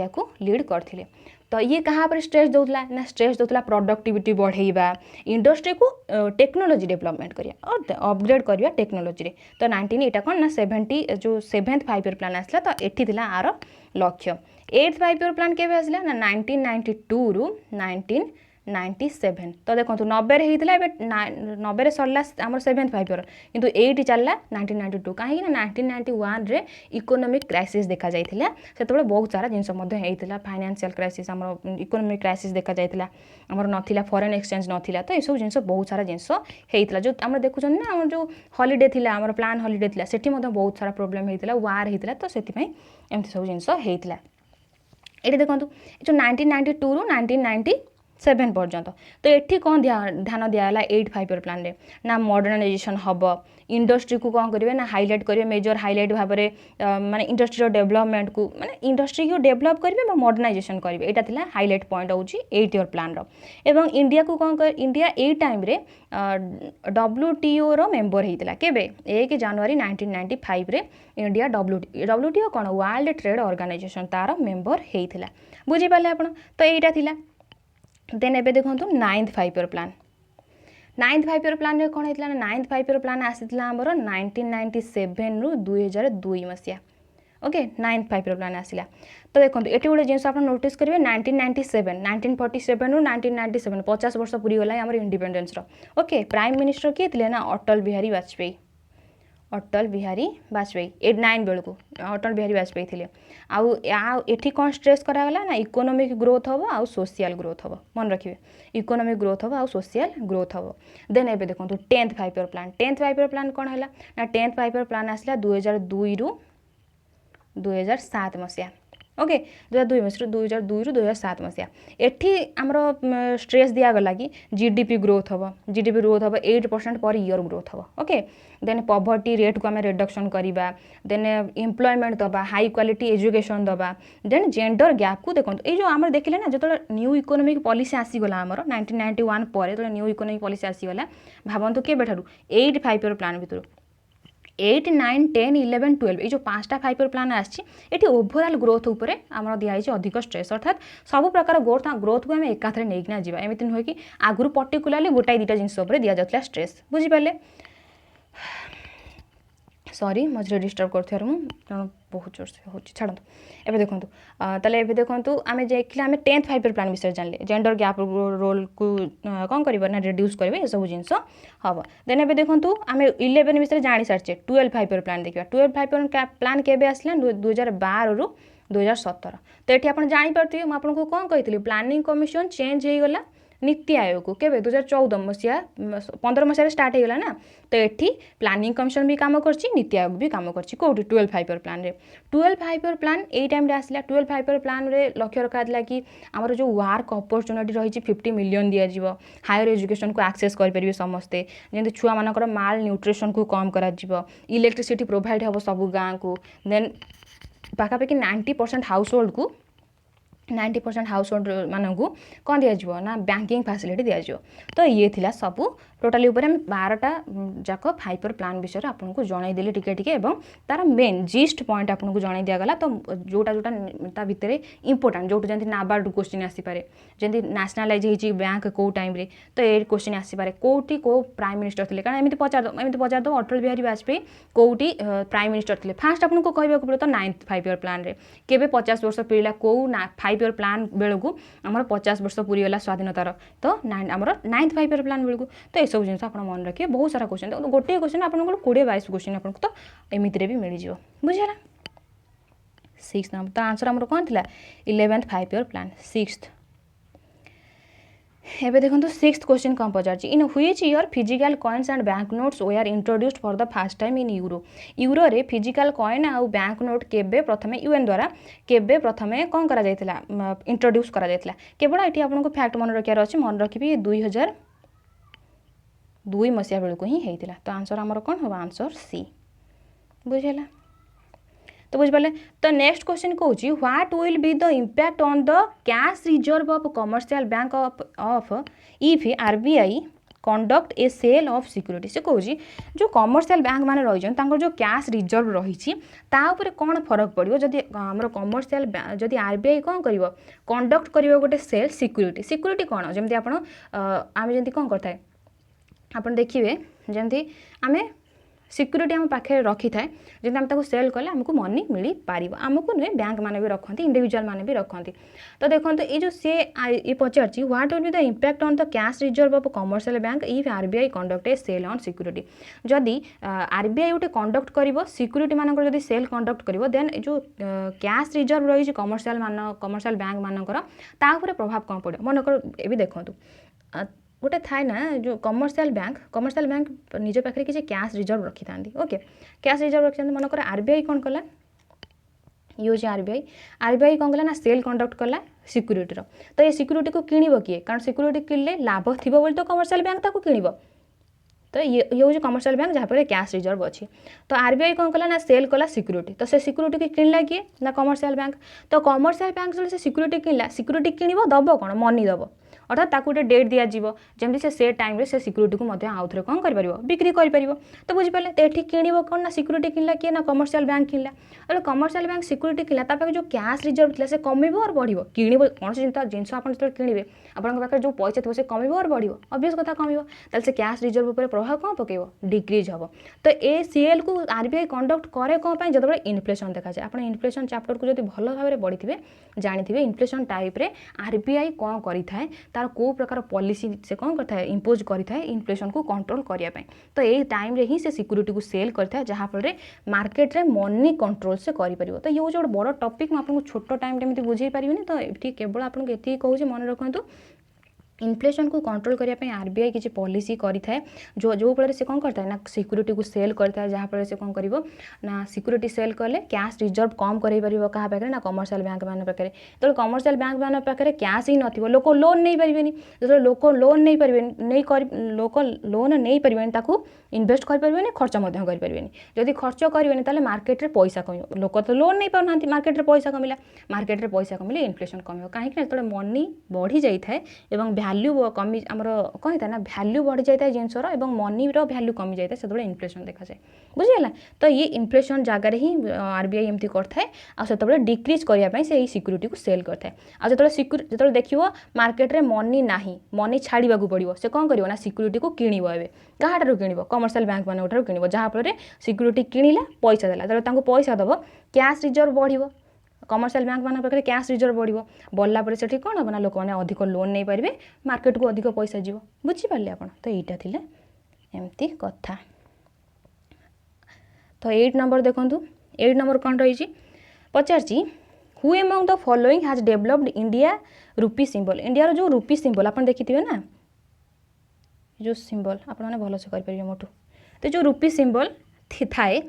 आकु लीड करथिले तो ये कहाँ पर स्ट्रेस दौला ना स्ट्रेस दौला प्रोडक्टिविटी बढ़ेबा इंडस्ट्री को टेक्नोलोजी डेवलपमेंट करिया और अपग्रेड करिया टेक्नोलोजी रे तो 19 एटा कोन ना 70 जो 7th 5 ईयर प्लान आसला तो एठी थिला आरो लक्ष्य 8th 5 ईयर प्लान केबे आसला ना 1992 रु 1997 तो देखो 90 होता है 90 सरला आम 7th 5 ईयर किंतु 8 चलला 1992 कहीं 1991 रे इकोनॉमिक क्राइसिस देखा जाइथिला सेतबे बहुत सारा जिनस मध्य हेइथिला फाइनेंशियल क्राइसिस आम इकोनॉमिक क्राइसिस देखा जाइथिला आमर नथिला फॉरेन एक्सचेंज नथिला तो एसब जिनस बहुत सारा जिनस हेइथिला जो आम देखुछन ना आम जो हॉलिडे थिला आमर प्लान हॉलिडे थिला सेठी मध्य बहुत सारा प्रॉब्लम हेइथिला वार हेइथिला तो सेति पई एमति सब जिनस हेइथिला एठी देखंतु जो 1992 रु 7 पर्यंत। तो ये कौन ध्यान दिगला 8-5 प्लान रे ना मॉडर्नाइजेशन हम इंडस्ट्री को कौन करेंगे ना हाईलाइट करेंगे मेजर हाईलाइट भाव में माने इंडस्ट्री डेवलपमेंट को माने इंडस्ट्री को डेवलप करेंगे मॉडर्नाइजेशन करेंगे यहाँ था हाईलाइट पॉइंट हूँ 8 ईयर प्लान एवं इंडिया को कौन कर इंडिया यही टाइम रे WTO रो मेंबर होता केबे 1 जनवरी 1995 रे इंडिया WTO कौन वर्ल्ड ट्रेड ऑर्गेनाइजेशन तार मेंबर होता बुझीपारे आप। तो यहीटा थिला देन एबे देखो 9th 5 year plan 9th 5 year plan रे कौन होता ना 9th 5 ईयर प्लान आसीथिला हमर 1997 रु 2002 मसीहा ओके 9th 5 ईयर प्लान आसिला। तो देखो ये गोटे जिन आप नोटिस करेंगे 1947 रु 1997 50 वर्ष पूरी गला आम इंडिपेंडेंस ओके प्राइम मिनिस्टर किए थे ना अटल बिहारी वाजपेयी 89 बेलू अटल बिहारी वाजपेयी थे आउ कौन स्ट्रेस करागला ना इकोनॉमिक ग्रोथ हम आउ सोशल ग्रोथ हम मन रखिए इकोनॉमिक ग्रोथ हम आउ सोशल ग्रोथ हम। देन एबे देखो 10th 5 year plan 10th 5 year plan कौन है ना 10th 5 ईयर प्लान आसला 2002 रु 2007 मसीहा ओके 2002 मसीह 2002 रु 2007 मसीहा एठी आमर स्ट्रेस दिगला कि जीडीपी ग्रोथ हम 8% पर ईयर ग्रोथ हम ओके। देन पॉवर्टी रेट को आम रिडक्शन करवा देन एम्प्लॉयमेंट दबा हाई क्वालिटी एजुकेशन दबा देन जेंडर गैप को देखो ये जो आम देखिले ना जो न्यू इकोनॉमिक पॉलिसी आसीगला आमर 1991 पर जो न्यू इकोनॉमिक पॉलिसी आसीगला भावतु केबे ठारू 8 5 ईयर प्लान भितर 8 9 10 11 12 ये जो 5टा 5 ईयर प्लान आसी ओभरऑल ग्रोथ उपरे आमर दिखाई अधिक स्ट्रेस अर्थात सब प्रकार ग्रोथ को आम एकाथरे नहीं जावा एमती नुहे कि आगुरी पर्टिकुलाली गोटाए 2टा जिनस दिया जाता स्ट्रेस बुझीपारे सॉरी मझे डिस्टर्ब कर बहुत जोर से हो छाड़ एवं देखो ताले एवं देखो आम देखिए आम 10th 5 ईयर प्लान विषय जानले जेंडर गैप रोल को कौन कर रिड्यूस करेंगे ये सब जिनस हम। देन एवं देखो आम 11 विषय जानी सारी 12 5 ईयर प्लान देखा 12 5 ईयर प्लान केबे आसला 2012 रु 2017। तो ये आप जापे मुझे कौन कही प्लानिंग कमिशन चेंज हो गला नीति आयोग को केबे 2014 मसीहा 15 मसीह स्टार्ट होगा ना। तो ये प्लानिंग कमिशन भी काम करछि नीति आयोग भी काम करछि कौटी 12 5 ईयर प्लान रे 12 5 ईयर प्लान यही टाइम आसला 12 5 ईयर प्लान रे लक्ष्य रखा कि आमर जो वर्क अपॉर्चुनिटी रही 50 मिलियन दि जाव हायर एजुकेशन को एक्सेस करेंगे समस्ते जमी छुआ मानकर माल न्यूट्रिशन को कम कर इलेक्ट्रिसिटी प्रोवाइड हम सब गाँव को देन पाखापाखि 90% हाउस होल्ड को 90% हाउस होल्ड मानू कौन दिज्व ना बैंकिंग फैसिलिटी दिज्व। तो ये थिला सबू टोटाली उपर 12टा जाक 5 ईयर प्लान विषय आपको जनईदेली टिके एवं तार मेन जिस्ट पॉइंट आपको जन दिगला। तो जोटा जोटा भितर इंपोर्टाट जो जमी नाबार्ड क्वेश्चन आसीपे जमी नेशनलाइज हो बैंक कौ टाइम रे तो ये क्वेश्चन आसीपे कौटी कौ प्राइम मिनिस्टर थे कारण एमती पचार दो अटल बिहारी वाजपेयी कौटी प्राइम मिनिस्टर थे फास्ट आपको कहवाक पड़े। तो 9th 5 ईयर प्लान रे केबे 50 वर्ष पीड़ा कौ 5 ईयर प्लान बेलू आमर 50 वर्ष पूरीगला स्वाधीनतार। तो आमर 9th 5 ईयर प्लान बेलू तो सब जिन आप मन रखिए बहुत सारा क्वेश्चन तो गोटे क्वेश्चन आपको 20-22 क्वेश्चन आपको तो एमती भी मिल जाए बुझेगा। 6th नंबर तो आंसर आमर कौन थी 11th 5 ईयर प्लान 6th। एबे देखो 6th क्वेश्चन कौन पचार in which year physical coins and bank notes way are introduced for the first time in euro रे फिजिकल कॉइन आउ बैंक नोट केबे प्रथमे यूएन द्वारा केबे प्रथमे कौन करा जायतिला इंट्रोड्यूस करा जायतिला केवल एठी आपनको फैक्ट मन रखियार अछि मन रखिबी 2002 मसीहा बेलू ही होता। तो आंसर आमर कौन हम आंसर सी बुझेला। तो बुझिपारे। तो नेक्स्ट क्वेश्चन कौन what will be the impact on the cash reserve of commercial bank of if RBI conduct a sale of security से कौन जो कमर्शियल बैंक मैंने रही जो कैश रिजर्व रही कौन फरक पड़ो जदि आम कमर्शियल जदि आरबीआई कौन कर कंडक्ट कर गोटे सेल सिक्योरिटी कौन जमी आप जमी कौन करता आप देखिए जमी आम सिक्योरिटी आम पाखे रखी थाए जब आम ताको सेल कले आमको मनी मिल पार आमको नुहे बैंक मैंने भी रखती इंडिविजुअल मैंने भी रखती। तो देखो ये जो सी ये पचार what will be the impact on the cash reserve of commercial bank if RBI conduct a sale on security जदि आरबीआई गोटे कंडक्ट कर सिक्योरिटी मानक जदि सेल कंडक्ट कर देन जो कैश रिजर्व रही कमर्शियल बैंक मानकर प्रभाव कौन पड़े मनकर ये देखो गोटे थाए ना जो कमर्शियल बैंक निज पाखे किसी कैश रिजर्व रखी था ओके कैश रिजर्व रखी मनकर आरबीआई कौन कला ये हूँ आरबीआई कौन कला ना सेल कंडक्ट कला सिक्यूरीटी तो ये सिक्यूरीटी को किणव किए कारण सिक्यूरीटी किणले लाभ थी बोली तो कमर्शियल बैंक ताको किणव तो ये हूँ कमर्शियल बैंक जहाँ पर कैश रिजर्व अच्छी तो आरबीआई कौन कला ना सेल कला सिक्यूरीटी तो से सिक्यूरीटी की किणला किए ना कमर्शियल बैंक तो कमर्शियल बैंक जो से सिक्यूरीटी किणला सिक्यूरीटी किणव दब कौन मनी दब अर्थात ताकू गोटे डेट दिज्व जमी से टाइम से सिक्यूरीटी को आउ थे कौन कर बिक्री कर तो बुझिपारे तो ये किणव कौन ना सिक्यूरीटी किणला किए ना कमर्शियल बैंक किणला तो कमर्शियल बैंक सिक्यूरीटी किणला तापाखे जो कैश रिजर्व था से कम और बढ़ किणव कौन जिनस आप जो किणवे आपंक पाखे जो पैसा थो कम और बढ़ ऑब्वियस कथा कम से कैश रिजर्व पर प्रभाव कौन पकेब डिक्रीज हम तो ए सीएल को आरबीआई कंडक्ट करे कौन जो इनफ्लेशन देखा जाए आप इनफ्लेशन चैप्टर को जो भल भाव में बढ़ी थे जानी इनफ्लेशन टाइप रे आरबीआई कौन करें तार को प्रकार पॉलिसी से कौन करता है इम्पोज करता है इनफ्लेशन को कंट्रोल करने तो यही टाइम रे ही से सिक्यूरीटी को सेल करता है जहाँफल मार्केट रे मनी कंट्रोल से करें तो ये हूँ गोटे बड़ टपिक मुझे छोट टाइम एमती बुझे पारि तो ये केवल आपको ये कहूँ मन रखु इनफ्लेशन को कंट्रोल करने आरबीआई किसी पॉलिसी करें जो फल से कौन करता है ना सिक्यूरीटी को सेल करता है जहाँफल से कौन कर ना सिक्यूरीटी सेल कले कैश रिजर्व कम कर क्या पाखे ना कमर्शियल बैंक मान पाखे जो कमर्शियल बैंक मान पाखे कैश ही नथिबो लोक लोन नहीं पारे जो लोक लोन नहीं पारे लोक लोन नहीं पारे ताकू इन्वेस्ट करें खर्च करें जदि खर्च करेंगे तो मार्केट में पैसा कम लोक तो लोन नहीं पाना मार्केट में पैसा कमिला मार्केट में पैसा कमिले इनफ्लेशन कम कहीं जो मनी बढ़ी जाए भैल्यू कमी आमर कौन होता है ना भैल्यू बढ़ी जाए जिनसर और मनीर भैल्यू कमी जाए से इनफ्लेशन देखा जाए बुझीगला तो ये इनफ्लेशन जगार ही आरबीआई एमती करता है आते डिक्रीज करने से सिक्यूरीटी को सेल करता है जो देखो मार्केट में मनी ना मनी छाड़ा पड़ो से कौन कर सिक्यूरीटी को किणव ए क्या किणव कमर्शियल बैंक मान किणव जहाँफल सिक्यूरीटी किणिला पैसा देला जो पैसा दब कैश रिजर्व बढ़ कमर्शियल बैंक मान पाखे कैश रिजर्व बढ़ला पर से कौन हम ना लोक मैंने अधिक लोन नहीं पारे मार्केट को अधिक पैसा जीव बुझीपारे आप तो यहाँ एमती कथा तो 8 नंबर देखूँ 8 नंबर कौन रही पचार who among the following has developed India rupee symbol India जो रुपी सिंबल आप देखिए ना जो सिंबल आपने भलसे करेंगे मोटू तो जो रुपी सिंबल थाए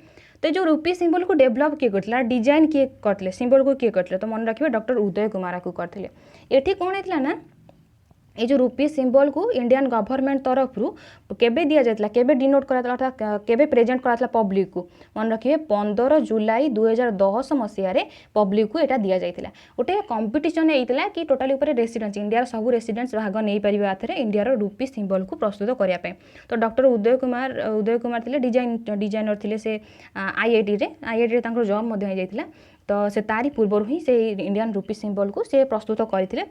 तो जो रुपी सिंबल को डेवलप किए करते डिजाइन किए करते सिंबल को किए करते तो मन रखिए डॉक्टर उदय कुमार को करते ये कौन होता ना ये जो रुपी सिंबल को इंडियन गवर्नमेंट तरफ केबे दिया जाता केबे डिनोट कराता अर्थात केबे प्रेजेंट कराता पब्लिक को मन रखिए 15 जुलाई 2010 मसीह पब्लिक को यहाँ दि जाता गोटे कंपिटिशन होता कि टोटाली रेसिडेंस इंडिया सब रेसिडेंट्स भाग नहीं पारे आथरे इंडिया रुपी सिंबल को प्रस्तुत करने तो डॉक्टर उदय कुमार थे डिजाइनर थे से आईआईटी रे जॉब हो तो से तारी पूर्वर ही से इंडियन रुपी सिंबल को से प्रस्तुत करते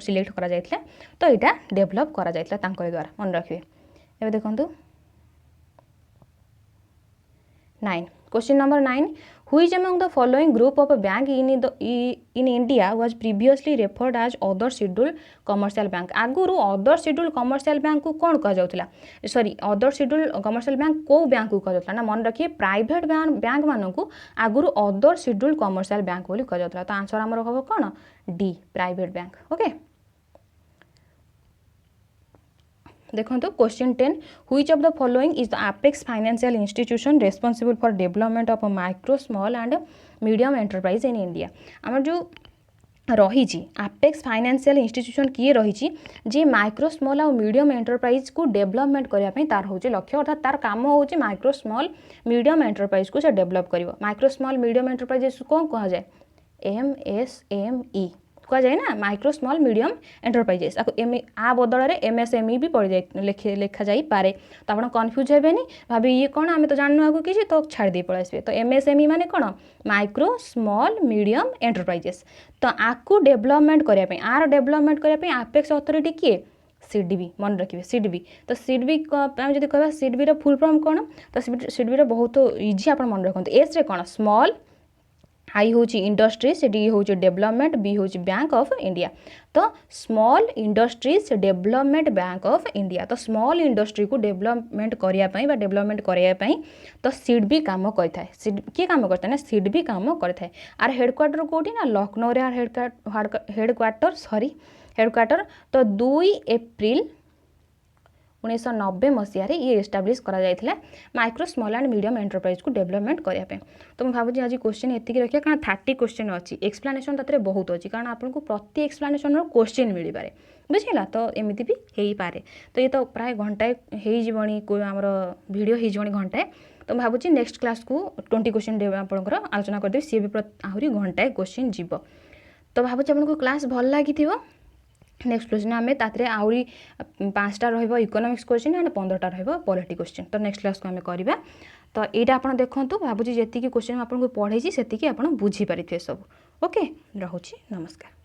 सिलेक्ट करा जायतिला तो यहाँ डेभलप करा जायतिला तांकर द्वारा मन रखिए एबे देखंतु 9 question number 9 which among the following group of bank in India was previously referred as other scheduled commercial bank आगुरु अदर शेड्यूल कमर्शियल बैंक को कौन कह जाउतला sorry other scheduled commercial bank को बैंक को कह जाउतला ना मन रखिए प्राइवेट बैंक मानन को आगुरु अदर शेड्यूल कमर्शियल बैंक बोली कह जाउतला तो आंसर हमर होबो कोन डी प्राइवेट बैंक ओके देखो question 10 which of the following is the apex financial institution responsible for development of micro small and medium enterprise in India आम जो रही अपेक्स फाइनेंशियल इंस्टीट्यूशन किए रही जी माइक्रो स्मॉल और medium enterprise को development करने तार हूँ लक्ष्य अर्थात तार काम हूँ माइक्रो स्मॉल मीडियम एंटरप्राइज को से डेवलप कर माइक्रो स्मॉल मीडियम एंटरप्राइज कौन कह जाए MSME कह जाए ना माइक्रो स्मॉल मीडियम एंटरप्राइजेस आ बदल में MSME भी पड़ जाए लिखा जाई पारे तो आप कन्फ्यूज हेबेनी भाभी ये कौन आम तो जानू आगे किसी तो छाड़ी पड़े तो MSME माने कौन माइक्रो स्मॉल मीडियम एंटरप्राइजेस तो आपको डेवलपमेंट करने आर डेवलपमेंट करने अपेक्स अथॉरिटी किए CDB मन रखिए CDB तो CDB जब कह CDB फुल फॉर्म कौन तो CDB बहुत इजी आप मन रखते एस रे कौन स्मॉल आई हूँ इंडस्ट्रीज डी हूँ डेवलपमेंट बी हूँ बैंक ऑफ इंडिया तो small industries development bank of India तो स्मॉल इंडस्ट्री को डेवलपमेंट करने डेवलपमेंट करने तो CDB काम करता है किए काम करता है ना CDB काम करता है आर हेडक्वार्टर कौटी ना लखनऊ रे हेडक्वार्टर तो 2 एप्रिल 1990 मसीह ये एस्टाब्लीश करा micro small and medium enterprise को डेवलपमेंट करने। तो मुझे भावुँ आज क्वेश्चन एतिक रखिए कारण 30 क्वेश्चन अच्छी एक्सप्लेनेशन तक बहुत अच्छी कारण आपको प्रति एक्सप्लेनेशन क्वेश्चन मिल पाए बुझेगा तो एमती भी हो पारे। तो ये तो प्राय घंटाए होमर भिडियो हो घंटाए तो भावुँ नेक्स्ट क्लास को 20 क्वेश्चन आपंकर आलोचना करदेवी सी भी आहरी घंटाए क्वेश्चन जीव। तो भावुँ आपको क्लास भल लगी नेक्स्ट क्वेश्चन आम ताते आहरी 5टा इकोनॉमिक्स क्वेश्चन एंड 15टा पॉलिटी क्वेश्चन। तो नेक्स्ट क्लास को आम करवा। तो यहाँ आप देखूँ भावुँ जी क्वेश्चन आपको पढ़े से बुझीपारे सब। ओके रोचे नमस्कार।